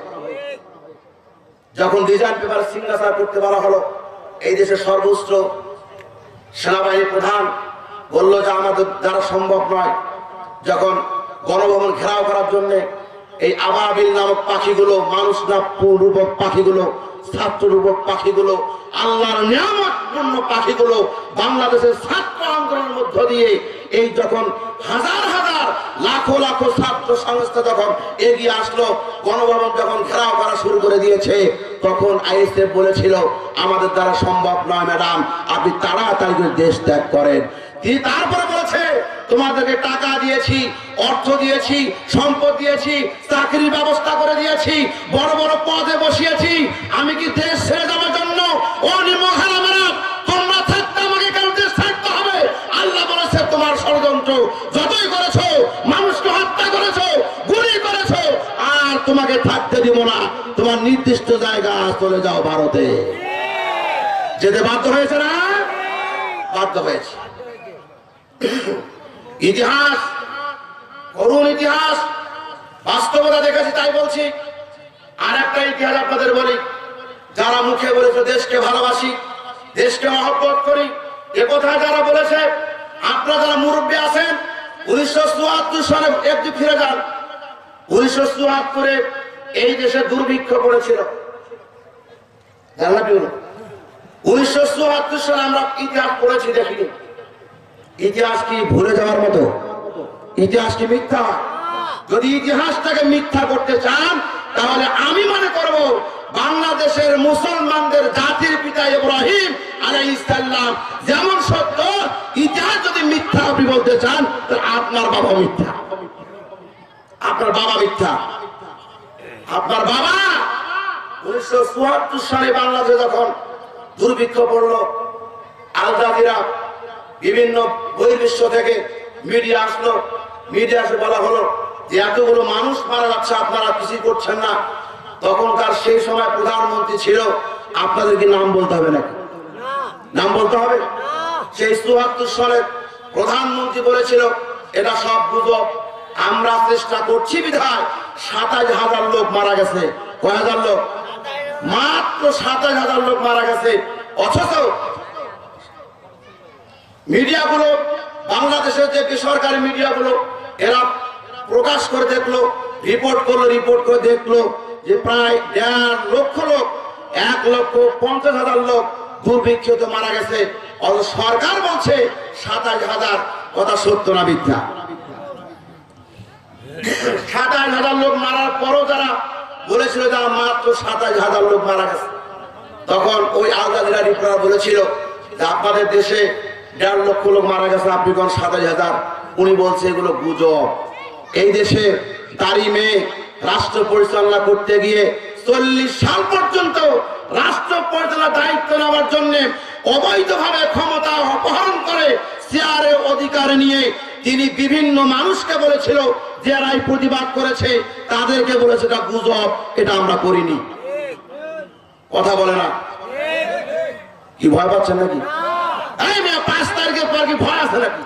যখন ডিজাইন পেপার সিগনেচার করতে বলা হলো, এই দেশের সর্বোচ্চ সেনাবাহিনী প্রধান বলল যে আমাদের দ্বারা সম্ভব নয়। যখন গণভবন ঘেরাও করার জন্য এই আবাবিল নামক পাখিগুলো, মানুষ না রূপক পাখিগুলো, ছাত্র রূপক পাখিগুলো, আল্লাহর নিয়ামতপূর্ণ পাখিগুলো বাংলাদেশের ছাত্র আন্দোলনের মধ্য দিয়ে এই যখন হাজার হাজার লাখো লাখো ছাত্র সংস্থা যখন এগিয়ে আসলো, গণভবন যখন ঘেরাও করা শুরু করে দিয়েছে, তখন আইএসএফ বলেছিল আমাদের দ্বারা সম্ভব নয় ম্যাডাম, আপনি তাড়াতাড়ি দেশ ত্যাগ করেন। তিনি তারপরে বলেছে তোমাদেরকে টাকা দিয়েছি, অর্থ দিয়েছি, সম্পদ দিয়েছি, চাকরির ব্যবস্থা করে দিয়েছি, বড় বড় পদে বসিয়েছি, আমি কি দেশ ছেড়ে যাওয়ার জন্য অনিমহারামেরা তোমরা থাকতে আমাকে কেন দেশ ছাড়তে হবে? আল্লাহ বলেছে তোমার ষড়যন্ত্র যতই করেছো, মানুষকে হত্যা করেছো, গুলি করেছো, আর তোমাকে থাকতে দিব না, তোমার নির্দিষ্ট জায়গা চলে যাও ভারতে। যেতে বাধ্য হয়েছে না? বাধ্য হয়েছে। ইতিহাস, করুণ ইতিহাস, বাস্তবতা দেখেছি তাই বলছি। আর একটা ইতিহাস আপনাদের বলি, যারা মুখে বলেছে দেশকে ভালোবাসি, দেশকে মহব্বত করি, এ কথা যারা বলেছে, আপনারা যারা মুরব্বী আছেন, 1974 সালে একটু ফিরে যান। 1974-এ এই দেশে দুর্ভিক্ষ পড়েছিল, 1974 সালে আমরা ইতিহাস পড়েছি, দেখিনি। ইতিহাস কি ভুলে যাওয়ার মতো? ইতিহাস কি মিথ্যা? যদি ইতিহাসটাকে মিথ্যা করতে চান, তাহলে আমি মনে করব বাংলাদেশের মুসলমানদের জাতির পিতা ইব্রাহিম আলাইহিস সালাম যেমন সত্য, ইতিহাস যদি মিথ্যা আপনি বলতে চান, তাহলে আপনার বাবা মিথ্যা, আপনার বাবা মিথ্যা। আপনার বাবা 1974 সালে বাংলাদেশে যখন দুর্ভিক্ষ পড়ল, আল জাজিরা বিভিন্ন বহির্বিশ্ব থেকে মিডিয়া আসলো, মিডিয়া এসে বলা হলো যে এতগুলো মানুষ মারা যাচ্ছে, আপনারা কিছু করছেন না। তখনকার সেই সময় প্রধানমন্ত্রী ছিল, আপনাদেরকে নাম বলতে হবে নাকি? নাম বলতে হবে? সেই 74 সালে প্রধানমন্ত্রী বলেছিল এটা সব গুজব, আমরা চেষ্টা করছি বিধায় 27,000 লোক মারা গেছে। কয় হাজার লোক? মাত্র 27,000 লোক মারা গেছে। অথচ মিডিয়াগুলো, বাংলাদেশের যে বেসরকারি মিডিয়াগুলো এরা প্রকাশ করে দেখলো, রিপোর্ট করলো, রিপোর্ট করে দেখলো যে প্রায় 1.5 লক্ষ লোক, 1,50,000 লোক দুর্ভিক্ষতে মারা গেছে। সরকার বলছে 27,000। কথা সত্য না মিথ্যা? 27,000 লোক মারার পরও যারা বলেছিল যে মাত্র 27,000 লোক মারা গেছে, তখন ওই আল জাজিরা রিপোর্টার বলেছিল যে আপনাদের দেশে 1.5 লক্ষ লোক মারা গেছে, আপনি কোন 27,000? উনি বলছে এগুলো গুজব। এই দেশে তারই মেয়ে রাষ্ট্র পরিচালনা করতে গিয়ে 40 সাল পর্যন্ত রাষ্ট্র পরিচালনার দায়িত্ব নেওয়ার জন্য অবৈধভাবে ক্ষমতা অপহরণ করে চেয়ারে অধিকার নিয়ে তিনি বিভিন্ন মানুষকে বলেছিল, যারাই প্রতিবাদ করেছে তাদেরকে বলেছে এটা গুজব, এটা আমরা করিনি। কথা বলে না? কি ভয় পাচ্ছেন নাকি? 5 তারিখের পর কি ভয় আছে নাকি?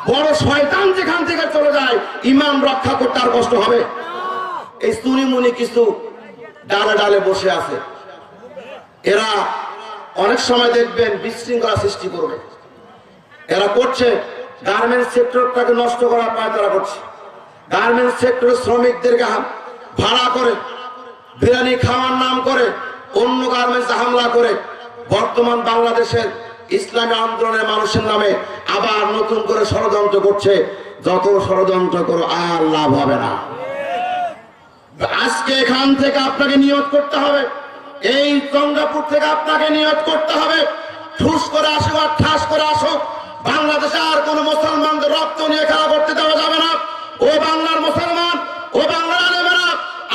বড় শয়তান যেখান থেকে চলে যায়, ইমান রক্ষা করতে আর কষ্ট হবে? এই সুনিমুনি কিছু ডালে ডালে বসে আছে, এরা অনেক সময় দেখবেন বিশৃঙ্খলা সৃষ্টি করবে। এরা করছে গার্মেন্টস সেক্টরটাকে নষ্ট করার পায়তারা করছে। গার্মেন্টস সেক্টরের শ্রমিকদেরকে ভাড়া করে বিরিয়ানি খাওয়ার নাম করে অন্য গার্মেন্টসে হামলা করে বর্তমান বাংলাদেশের ইসলামী আন্দোলনের মানুষের নামে আবার নতুন করে ষড়যন্ত্র করছে। যত ষড়যন্ত্র করো আর লাভ হবে না। আজকে এখান থেকে আপনাকে নিয়ত করতে হবে, এই চন্দ্রপুর থেকে আপনাকে নিয়ত করতে হবে, ঠুস করে আসো আর ঠাস করে আসো, বাংলাদেশে আর কোন মুসলমানদের রক্ত নিয়ে খেলা করতে দেওয়া যাবে না। ও বাংলার মুসলমান, ও বাংলার আলেমেরা,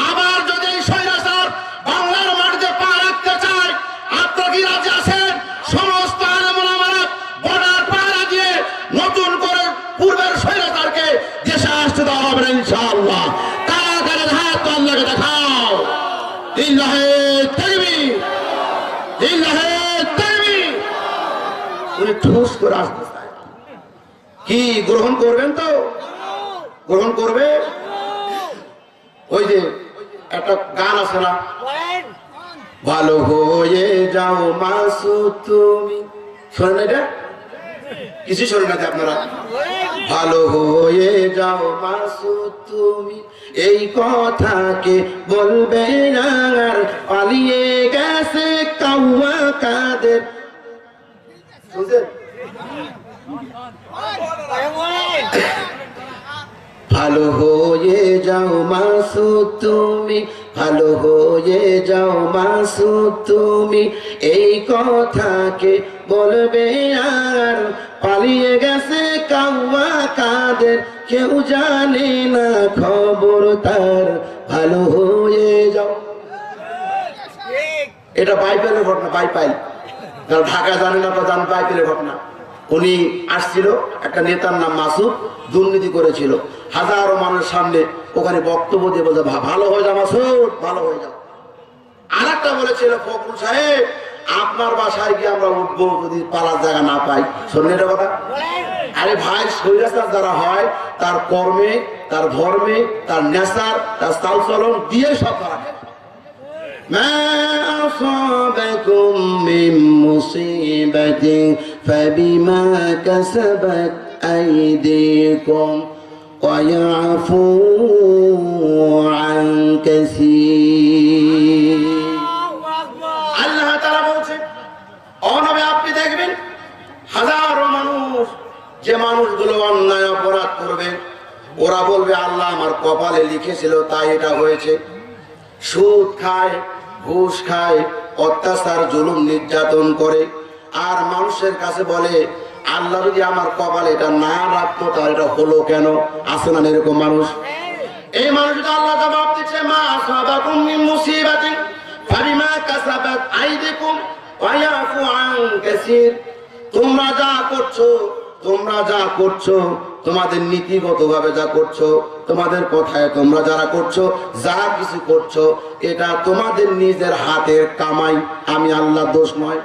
আবার যদি এই স্বৈরাচার বাংলার মাটিতে পা রাখতে চায়, আপনারা কি রাজি আছেন? সমস্ত আলেম ওলামারা বর্ডার পাহারা দিয়ে নতুন করে পূর্বের স্বৈরাচারকে দেশে আসতে দেওয়া হবে না ইনশাআল্লাহ। কারা কারা হাত আল্লাহকে দেখাও। লিল্লাহি তাকবীর, লিল্লাহি তাকবীর। উনি ঠুস করে আসতে চায়, কি গ্রহণ করবেন? তো গ্রহণ করবে। ওই যে একটা গান আছে না, ভালো হয়ে যাও মাসুদ তুমি, শোনেন এটা? কিছু শোনেন না আপনারা? ভালো হয়ে যাও মাসুদ তুমি, এই কথাকে বলবে আর পালিয়ে গেছে কাউয়া কাদের। শুনছেন? ভালো হয়ে যাও মাসুদ তুমি, ভালো হয়ে যাও মাসুদ তুমি, এই কথাকে বলবে আর পালিয়ে গেছে কাউয়া কাদের, কেউ জানে না খবর তার, ভালো হয়ে যাও। এটা বাইবেলের ঘটনা, বাইবেল। যারা ঢাকা জানে না, জান বাইবেলের ঘটনা। উনি আসছিল, একটা নেতার নাম মাসুদ, দুর্নীতি করেছিল, হাজারো মানুষের সামনে ওখানে বক্তব্য দিয়ে বলছে ভালো হয়ে যাও মাসুদ, ভালো হয়ে যাও। আর একটা বলেছিল ফখরুল সাহেব, আপনার বাসায় গিয়ে আমরা উঠবো যদি পালার জায়গা না পাই। শোনেন এটা কথা? আরে ভাই, স্বৈরাচার যারা হয় তার কর্মে, তার ধর্মে, তার নেশার, তার চালচলন দিয়ে সব ধরা খায়। ما أصابكم من مصيبة فبما كسبت أيديكم ويعفو عن كثير। আল্লাহ তাআলা বলছেন, ও নবী আপনি দেখবেন হাজারো মানুষ, যে মানুষগুলো অন্যায় অপরাধ করবে, ওরা বলবে আল্লাহ আমার কপালে লিখেছিল তাই এটা হয়েছে। সুদ খায়, ঘুষ খায়, অত্যাচার জুলুম নির্যাতন করে, আর মানুষের কাছে বলে আল্লাহ যদি আমার কপালে এটা না রাখতো তাহলে এটা হলো কেন? আছে না এরকম মানুষ? এই মানুষটা আল্লাহ জবাব দিচ্ছে, মা আসাবাকুম মিন মুসিবাতিন ফাবিমা কাসাবাত আইদিকুম ওয়া ইয়াফু আন কাসীর। তোমরা যা করছো, তোমাদের নীতিগতভাবে যা করছো, তোমাদের কথায় তোমরা যারা করছো, যা কিছু করছো, এটা তোমাদের নিজের হাতের কামাই, আমি আল্লাহ দোষ নয়।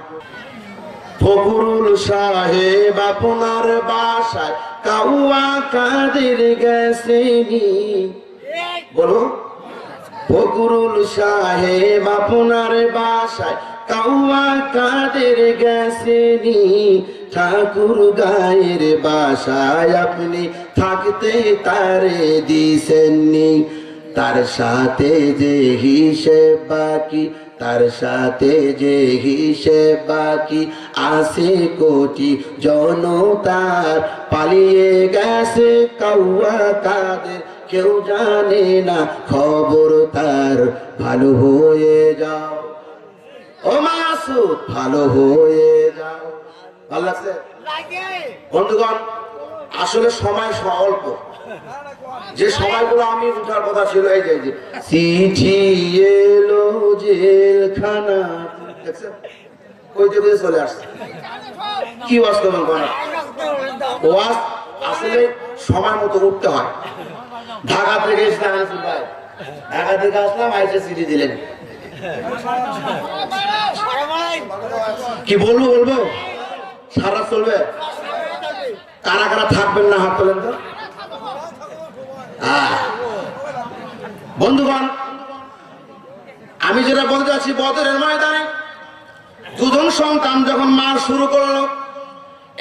ফখরুল সাহেব আপনার বাসায় কাউয়া কাদের গেছেনি, বলো। ফখরুল সাহেব আপনার বাসায় কাউয়া কাদের গেছেনি ঠাকুর গায়ের বাসায় আপনি থাকতে তারে দিছেননি তার সাথে যে হিসেব বাকি তার সাথে যে হিসেব বাকি আসে কোটি জনতার পালিয়ে গেছে কাউয়া কাদের কেউ জানে না খবর তার ভালো হয়ে যাও ও মাসুদ ভালো হয়ে যাও ভালো লাগছে বন্ধুগণ আসলে সময় অল্প যে সময়গুলো আমি উঠার কথা ছিল এই যে চিঠি এলো জেলখানা দেখছেন কইতে কইতে চলে আসছে কি ওয়াজ করবেন কোন ওয়াজ আসলে সময় মতো উঠতে হয় ঢাকা থেকে এসলাম ভাই ঢাকা থেকে আসলাম আইসে চিঠি দিলেন কি বলবো বলবো সারা চলবে কারা কারা থাকবেন না হাত তোলেন তো বন্ধুগণ আমি যেটা বলতে চাচ্ছি বদরের ময়দানে দুজন সন্তান যখন মার শুরু করলো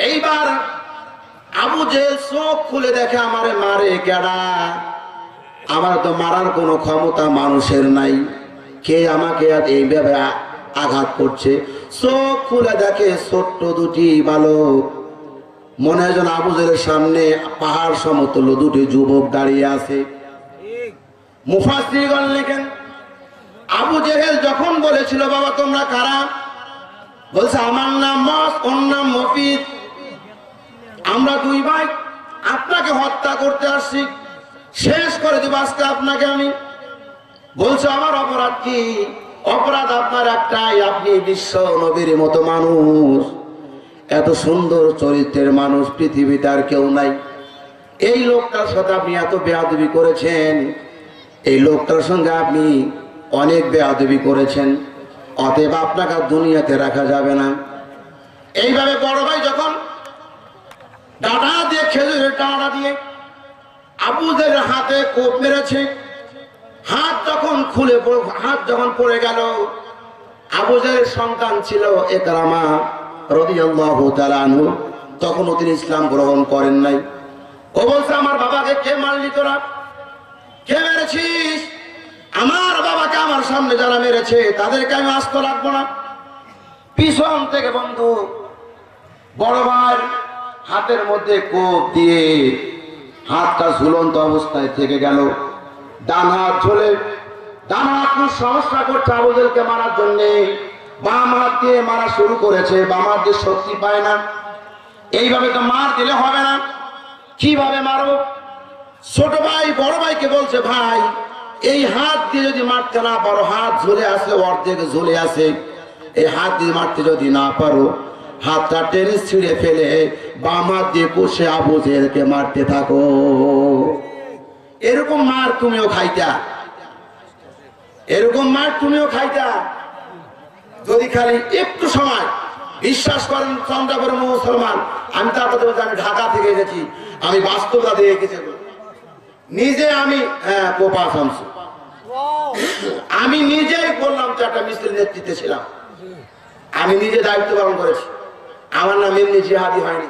এইবার আবু জেহেল চোখ খুলে দেখে আমারে মারে কেডা আমার তো মারার কোনো ক্ষমতা মানুষের নাই কে আমাকে এইভাবে আঘাত করছে চোখ খুলে দেখে ছোট্ট দুটি বালক মনে হয় যেন আবু জেহেলের সামনে পাহাড় সমতুল্য দুটি যুবক দাঁড়িয়ে আছে মুফাসসিরগণ লেখেন আবু জেহেল যখন বলেছিল বাবা তোমরা কারা বলছে আমার নাম মস ওর নাম মফিদ আমরা দুই ভাই আপনাকে হত্যা করতে আসছি শেষ করে দেব আজকে আপনাকে আমি বলছে আমার অপরাধ কি অপরাধ আপনার একটাই আপনি বিশ্ব নবীর মতো মানুষ এত সুন্দর চরিত্রের মানুষ পৃথিবীতে আর কেউ নাই এই লোকটার সাথে আপনি এত বেয়াদবি করেছেন এই লোকটার সঙ্গে আপনি অনেক বেয়াদবি করেছেন অতএব আপনাকে দুনিয়াতে রাখা যাবে না এইভাবে বড় ভাই যখন ডাঁটা দিয়ে খেজুরের ডাঁটা দিয়ে আবু জেহেলের হাতে কোপ মেরেছে হাত যখন পড়ে গেল আবু জেহেলের সন্তান ছিল ইকরামা রাদিয়াল্লাহু তাআলা আনহু তখনও তিনি ইসলাম গ্রহণ করেন নাই ও বলছে আমার বাবাকে কে মারলি তোরা কে মেরেছিস আমার বাবাকে আমার সামনে যারা মেরেছে তাদেরকে আমি আস্ত রাখবো না পিছন থেকে বন্ধু বড় ভাই হাতের মধ্যে কোপ দিয়ে হাতটা ঝুলন্ত অবস্থায় থেকে গেল ডান হাত ঝোলে ডান হাত খুব সমস্যা করছে আবু জেহেলকে মারার জন্যে বাম হাত দিয়ে মারা শুরু করেছে বাম হাত দিয়ে শক্তি পায় না এইভাবে তো মার দিলে হবে না কিভাবে মারবো ছোট ভাই বড় ভাইকে বলছে ভাই এই হাত দিয়ে যদি মারতে না পারো হাত ঝুলে আসে অর্ধেক ঝুলে আসে এই হাত দিয়ে মারতে যদি না পারো হাতটা টেনে ছিঁড়ে ফেলে বাম হাত দিয়ে কষে আবু জেহেলকে মারতে থাকো এরকম মার তুমিও খাইতা এরকম মার তুমিও খাইতা যদি খালি একটু সময় বিশ্বাস করেন চন্দ্রাপুরের মুসলমান আমি তার কথা বলছি আমি ঢাকা থেকে এসেছি আমি বাস্তবতা দিয়ে গেছি নিজে আমি কোপা শামসু আমি নিজেই বললাম তো একটা মিস্ত্রির নেতৃত্বে ছিলাম আমি নিজে দায়িত্ব পালন করেছি আমার নাম এমনি জিহাদি হয়নি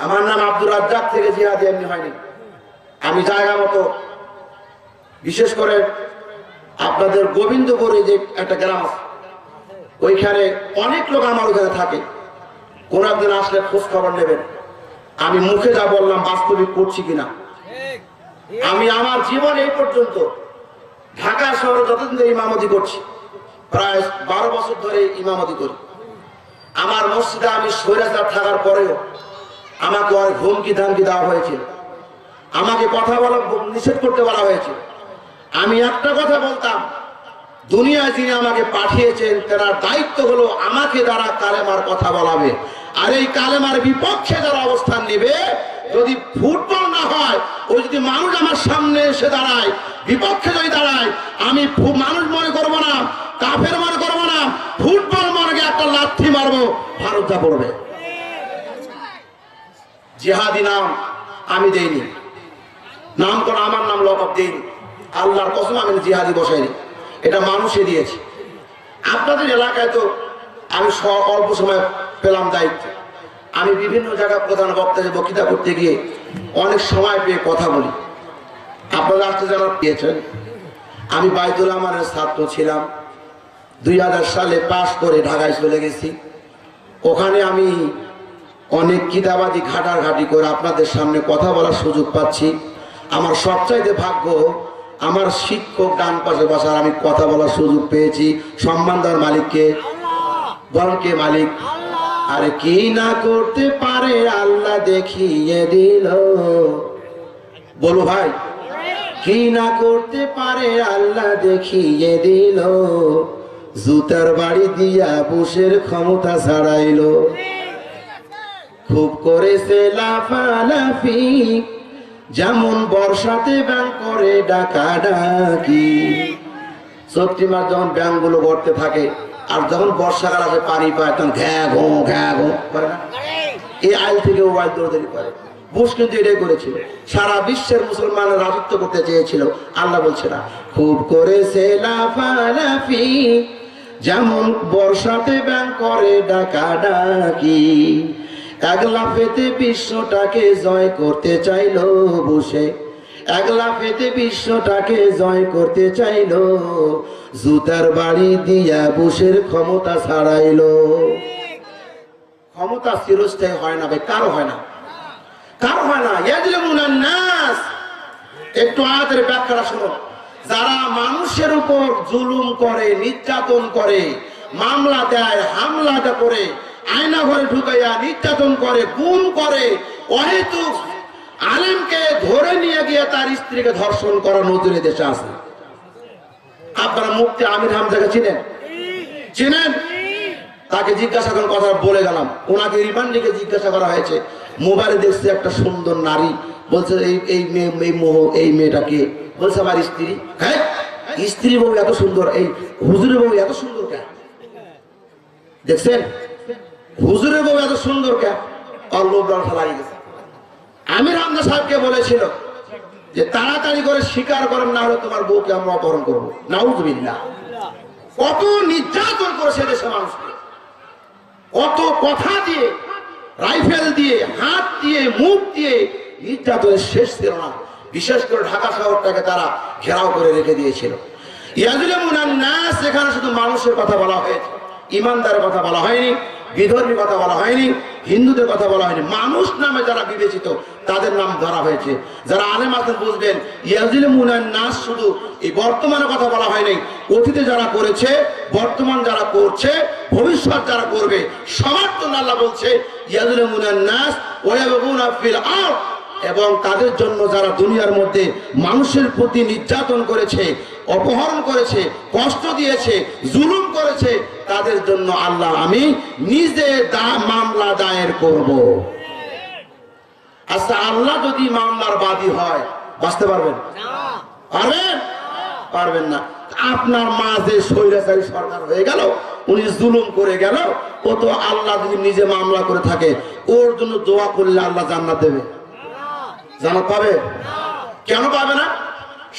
আমার নাম আব্দুর রাজ্জাক থেকে জিহাদি এমনি হয়নি আমি জায়গা মতো বিশেষ করে আপনাদের গোবিন্দপুরে যে একটা গ্রাম আছে ওইখানে অনেক লোক আমার ওখানে থাকে কোন একদিন আসলে খোঁজ খবর নেবেন আমি মুখে যা বললাম বাস্তবিক করছি কিনা আমি আমার জীবন এই পর্যন্ত ঢাকা শহরে যতদিন ধরে ইমামতি করছি প্রায় 12 বছর ধরে ইমামতি করি আমার মসজিদে আমি স্বৈরাচার থাকার পরেও আমাকে অনেক হুমকি ধামকি দেওয়া হয়েছিল আমাকে কথা বলা নিষেধ করতে বলা হয়েছিল আমি একটা কথা বলতাম দুনিয়ায় যিনি আমাকে পাঠিয়েছেন তার দায়িত্ব হলো আমাকে দ্বারা কালেমার কথা বলাবে আর এই কালেমার বিপক্ষে যারা অবস্থান নেবে যদি ফুটবল না হয় ওই যদি মানুষ আমার সামনে এসে দাঁড়ায় বিপক্ষে যদি দাঁড়ায় আমি মানুষ মনে করবো না কাফের মনে করবো না ফুটবল মনে একটা লাথি মারবো ভারত যা পড়বে জিহাদি নাম আমি দেইনি নাম করে আমার নাম লকব দেইনি আল্লাহর কসম আমি জিহাদি বসাইনি এটা মানুষে দিয়েছে আপনাদের এলাকায় তো আমি অল্প সময় পেলাম দায়িত্ব, আমি বিভিন্ন জায়গায় প্রধান বক্তাকে বক্তৃতা করতে গিয়ে অনেক সময় পেয়ে কথা বলি। আপনারা আজকে যারা পেয়েছেন, আমি বাইতুল আমানের ছাত্র ছিলাম, 2000 সালে পাশ করে ঢাকায় চলে গেছি। ওখানে আমি অনেক কিতাবাদি ঘাটাঘাটি করে আপনাদের সামনে কথা বলার সুযোগ পাচ্ছি। আমার সবচাইতে ভাগ্য আমার শিক্ষক ডান পাশে বসার, আমি কথা বলার সুযোগ পেয়েছি। সম্মান দেওয়ার মালিককে বলেন, কে মালিক? আরে কি না করতে পারে আল্লাহ দেখিয়ে দিল, বলো ভাই, কি না করতে পারে আল্লাহ দেখিয়ে দিল, জুতার বাড়ি দিয়া বুশের ক্ষমতা ছাড়াইলো, খুব করেছে লাফালাফি, যেমন বর্ষাতে ব্যাং করে ডাকাডাকি। চৈত্র মাস যখন ব্যাং গুলো গড়তে থাকে আর যখন বর্ষাকাল আসে পানি পায় তখন ঘ্যা ঘো করে না, এই আইল থেকে ও আইল দৌড়াদৌড়ি করে। বুশ কিন্তু এটাই করেছিল, সারা বিশ্বের মুসলমানের রাজত্ব করতে চেয়েছিল। আল্লাহ বলছে না, খুব করেছে লাফালাফি, যেমন বর্ষাতে ব্যাং করে ডাকাডাকি, এক লাফেতে বিশ্বটাকে জয় করতে চাইলো বসে, এক লাফেতে বিশ্বটাকে জয় করতে চাইলো, জুতার বাড়ি দিয়া বুশের ক্ষমতা ছাড়াইলো। ক্ষমতা চিরস্থায়ী হয় না ভাই, কারো হয় না, কারো হয় না। ইয়াজলিমুনান নাস, একটু আয়াতের ব্যাখ্যাটা শুনো। যারা মানুষের উপর জুলুম করে, নির্যাতন করে, মামলা দেয়, হামলা করে, আয়না ঘরে ঢুকাইয়া নির্যাতন করে, গুম করে, অহেতুক আলেমকে ধরে নিয়ে গিয়ে তার স্ত্রীকে ধর্ষণ করা নজরে দেশে আছে। আপনারা মুফতি আমির হামজাকে চিনেন? চিনেন? তাকে জিজ্ঞাসা করার কথা বলে গেলাম, ওনাকে রিমান্ডে জিজ্ঞাসা করা হয়েছে। মোবাইলে দেখছে একটা সুন্দর নারী, বলছে এই মেয়েটাকে, বলছে আমার স্ত্রী। হ্যাঁ, স্ত্রী বউ এত সুন্দর, এই হুজুরের বউ এত সুন্দর কেন? দেখছেন হুজুরের বউ এত সুন্দর কেন? আর লোভ লালসা লাগিয়ে গেছে। আমির হামজা সাহেবকে বলেছিল যে তাড়াতাড়ি করে স্বীকার করেন, না হলে তোমার বউকে আমরা অপহরণ করবো। নাউজুবিল্লাহ। কত নির্যাতন করেছে দেশের মানুষকে, কত কথা দিয়ে, রাইফেল দিয়ে, হাত দিয়ে, মুখ দিয়ে নির্যাতনের শেষ ছিল না। বিশেষ করে ঢাকা শহরটাকে তারা ঘেরাও করে রেখে দিয়েছিল। ইয়াজলিমুনান নাস, এখানে শুধু মানুষের কথা বলা হয়েছে, ইমানদারের কথা বলা হয়নি, বিধর্মীর কথা বলা হয়নি, হিন্দুদের কথা বলা হয়নি। মানুষ নামে যারা বিবেচিত তাদের নাম ধরা হয়েছে। যারা আলেম আছেন বুঝবেন, ইয়াজলিমুনান নাস শুধু এই বর্তমানের কথা বলা হয়নি, অতীতে যারা করেছে, বর্তমান যারা করছে, ভবিষ্যৎ যারা করবে, সবার জন্য আল্লাহ বলছে ইয়াজলিমুনান নাস ওয়া ইয়াবগুনা ফিল আরদ, এবং তাদের জন্য যারা দুনিয়ার মধ্যে মানুষের প্রতি নির্যাতন করেছে, অপহরণ করেছে, কষ্ট দিয়েছে, জুলুম করেছে, তাদের জন্য আল্লাহ আমি নিজে মামলা দায়ের করব। আচ্ছা, আল্লাহ যদি মামলার বাদী হয় বাঁচতে পারবেন? পারবেন? পারবেন না। আপনার মাঝে স্বৈরাচারী সরকার হয়ে গেল, উনি জুলুম করে গেল, ও তো আল্লাহ যদি নিজে মামলা করে থাকে, ওর জন্য দোয়া করলে আল্লাহ জান্নাত দেবে? জান্নাত পাবে? কেন পাবে না?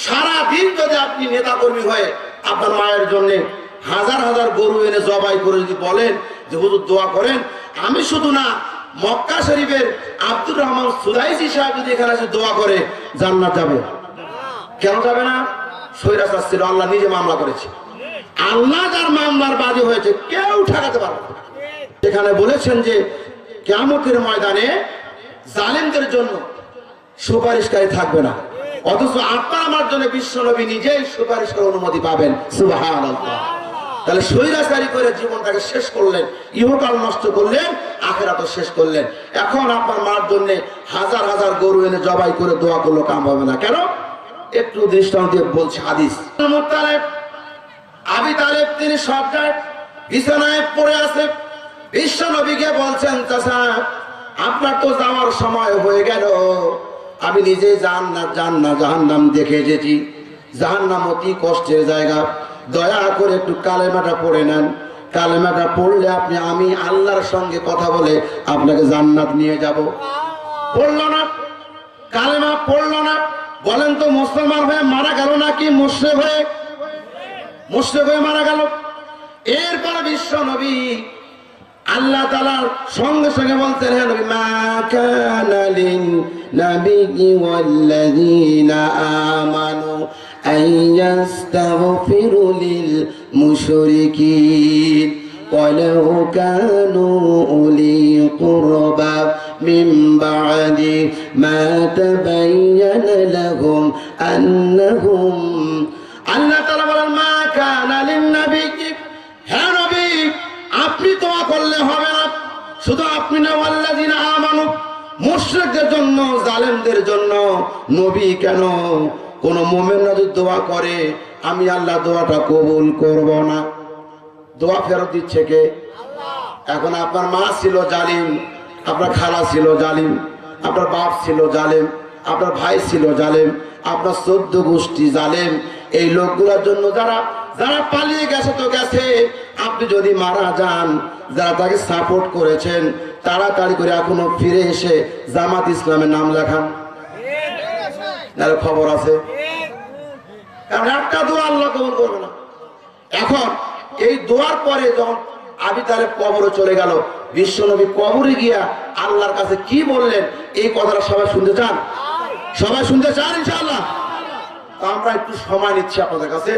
সারাদিন যদি আপনি নেতা কর্মী হয়ে আপনার মায়ের জন্য হাজার হাজার গরু এনে জবাই করে যদি বলেন যে হুজুর দোয়া করেন, আমি শুধু না, মক্কা শরীফের আব্দুর রহমান সুদাইসি সাহেব যদি এখানে এসে দোয়া করে, জান্নাত যাবে? কেন যাবে না? স্বৈরাচার ছিল, আল্লাহ নিজে মামলা করেছে। আল্লাহ যার মামলার বাদী হয়েছে কেউ ঠেকাতে পারবে না। এখানে বলেছেন যে কিয়ামতের ময়দানে জালেমদের জন্য সুপারিশকারী থাকবে না, অথচ আপনার আমার জন্য বিশ্বনবী নিজেই সুপারিশ করার অনুমতি পাবেন। সুবহানাল্লাহ। তাহলে স্বৈরাচারী করে জীবনটাকে শেষ করলেন, ইহকাল নষ্ট করলেন, আখিরাতও শেষ করলেন। এখন আপনার মার জন্য হাজার হাজার গরু এনে জবাই করে দোয়া করলো কাম হবে না। কেন? একটু দৃষ্টান্ত দিয়ে বলছে হাদিস। আবি তালেব তিনি সজ্জায় বিছানায় পড়ে আছে, বিশ্বনবীকে বলছেন, চাচা আপনার তো যাওয়ার সময় হয়ে গেল, আমি নিজে জাহান্নাম দেখে এসেছি, জাহান্নাম অতি কষ্টের জায়গা, দয়া করে একটু কালেমাটা পড়ে নেন, কালেমাটা পড়লে আপনি আমি আল্লাহর সঙ্গে কথা বলে আপনাকে জান্নাত নিয়ে যাব। পড়লো না, কালেমা পড়লো না। বলেন তো মুসলমান হয়ে মারা গেল নাকি মুশরিক হয়ে? মুশরিক হয়ে মারা গেল। এরপর বিশ্ব নবী আল্লাহ তাআলার সঙ্গে সঙ্গে বলতেন, হে নবী, মা কানা লিন নাবিয়্যি ওয়াল্লাযীনা আমানু আইয়াস্তাগফিরু লিল মুশরিকিন ওয়ালাউ কানু উলি কুরবা মিন বা'দি মা তাবায়্যানা লাহুম আন্নাহুম। আল্লাহ তাআলা বলেন, মা কানা লিন নাবিয়্যি, হে নবী আপনি দোয়া করলে হবে না, শুধু আপনি না, ওয়াল্লাযীনা আমানু, মুশরিকদের জন্য, জালেমদের জন্য। নবী কেন, কোন মুমিনরা যদি দোয়া করে আমি আল্লাহ দোয়াটা কবুল করব না। দোয়া ফেরত দিচ্ছে কে? এখন আপনার মা ছিল জালিম, আপনার খালা ছিল জালিম, আপনার বাপ ছিল জালেম, আপনার ভাই ছিল জালেম, আপনার 14 গোষ্ঠী জালেম। এই লোকগুলোর জন্য যারা যারা পালিয়ে গেছে তো গেছে, আপনি যদি মারা যান, যারা তাকে সাপোর্ট করেছেন তাড়াতাড়ি করে এখনো ফিরে এসে জামাত ইসলামের নাম লেখান, নাহলে খবর আছে। কারণ একটা দোয়া আল্লাহ কবুল করবে না। এখন এই দোয়ার পরে যখন আবি তালেব কবরে চলে গেল, বিশ্বনবী কবরে গিয়া আল্লাহর কাছে কি বললেন, এই কথাটা সবাই শুনতে চান? সবাই শুনতে চান ইনশাআল্লাহ? আমরা একটু সময় নিচ্ছি আপনাদের কাছে।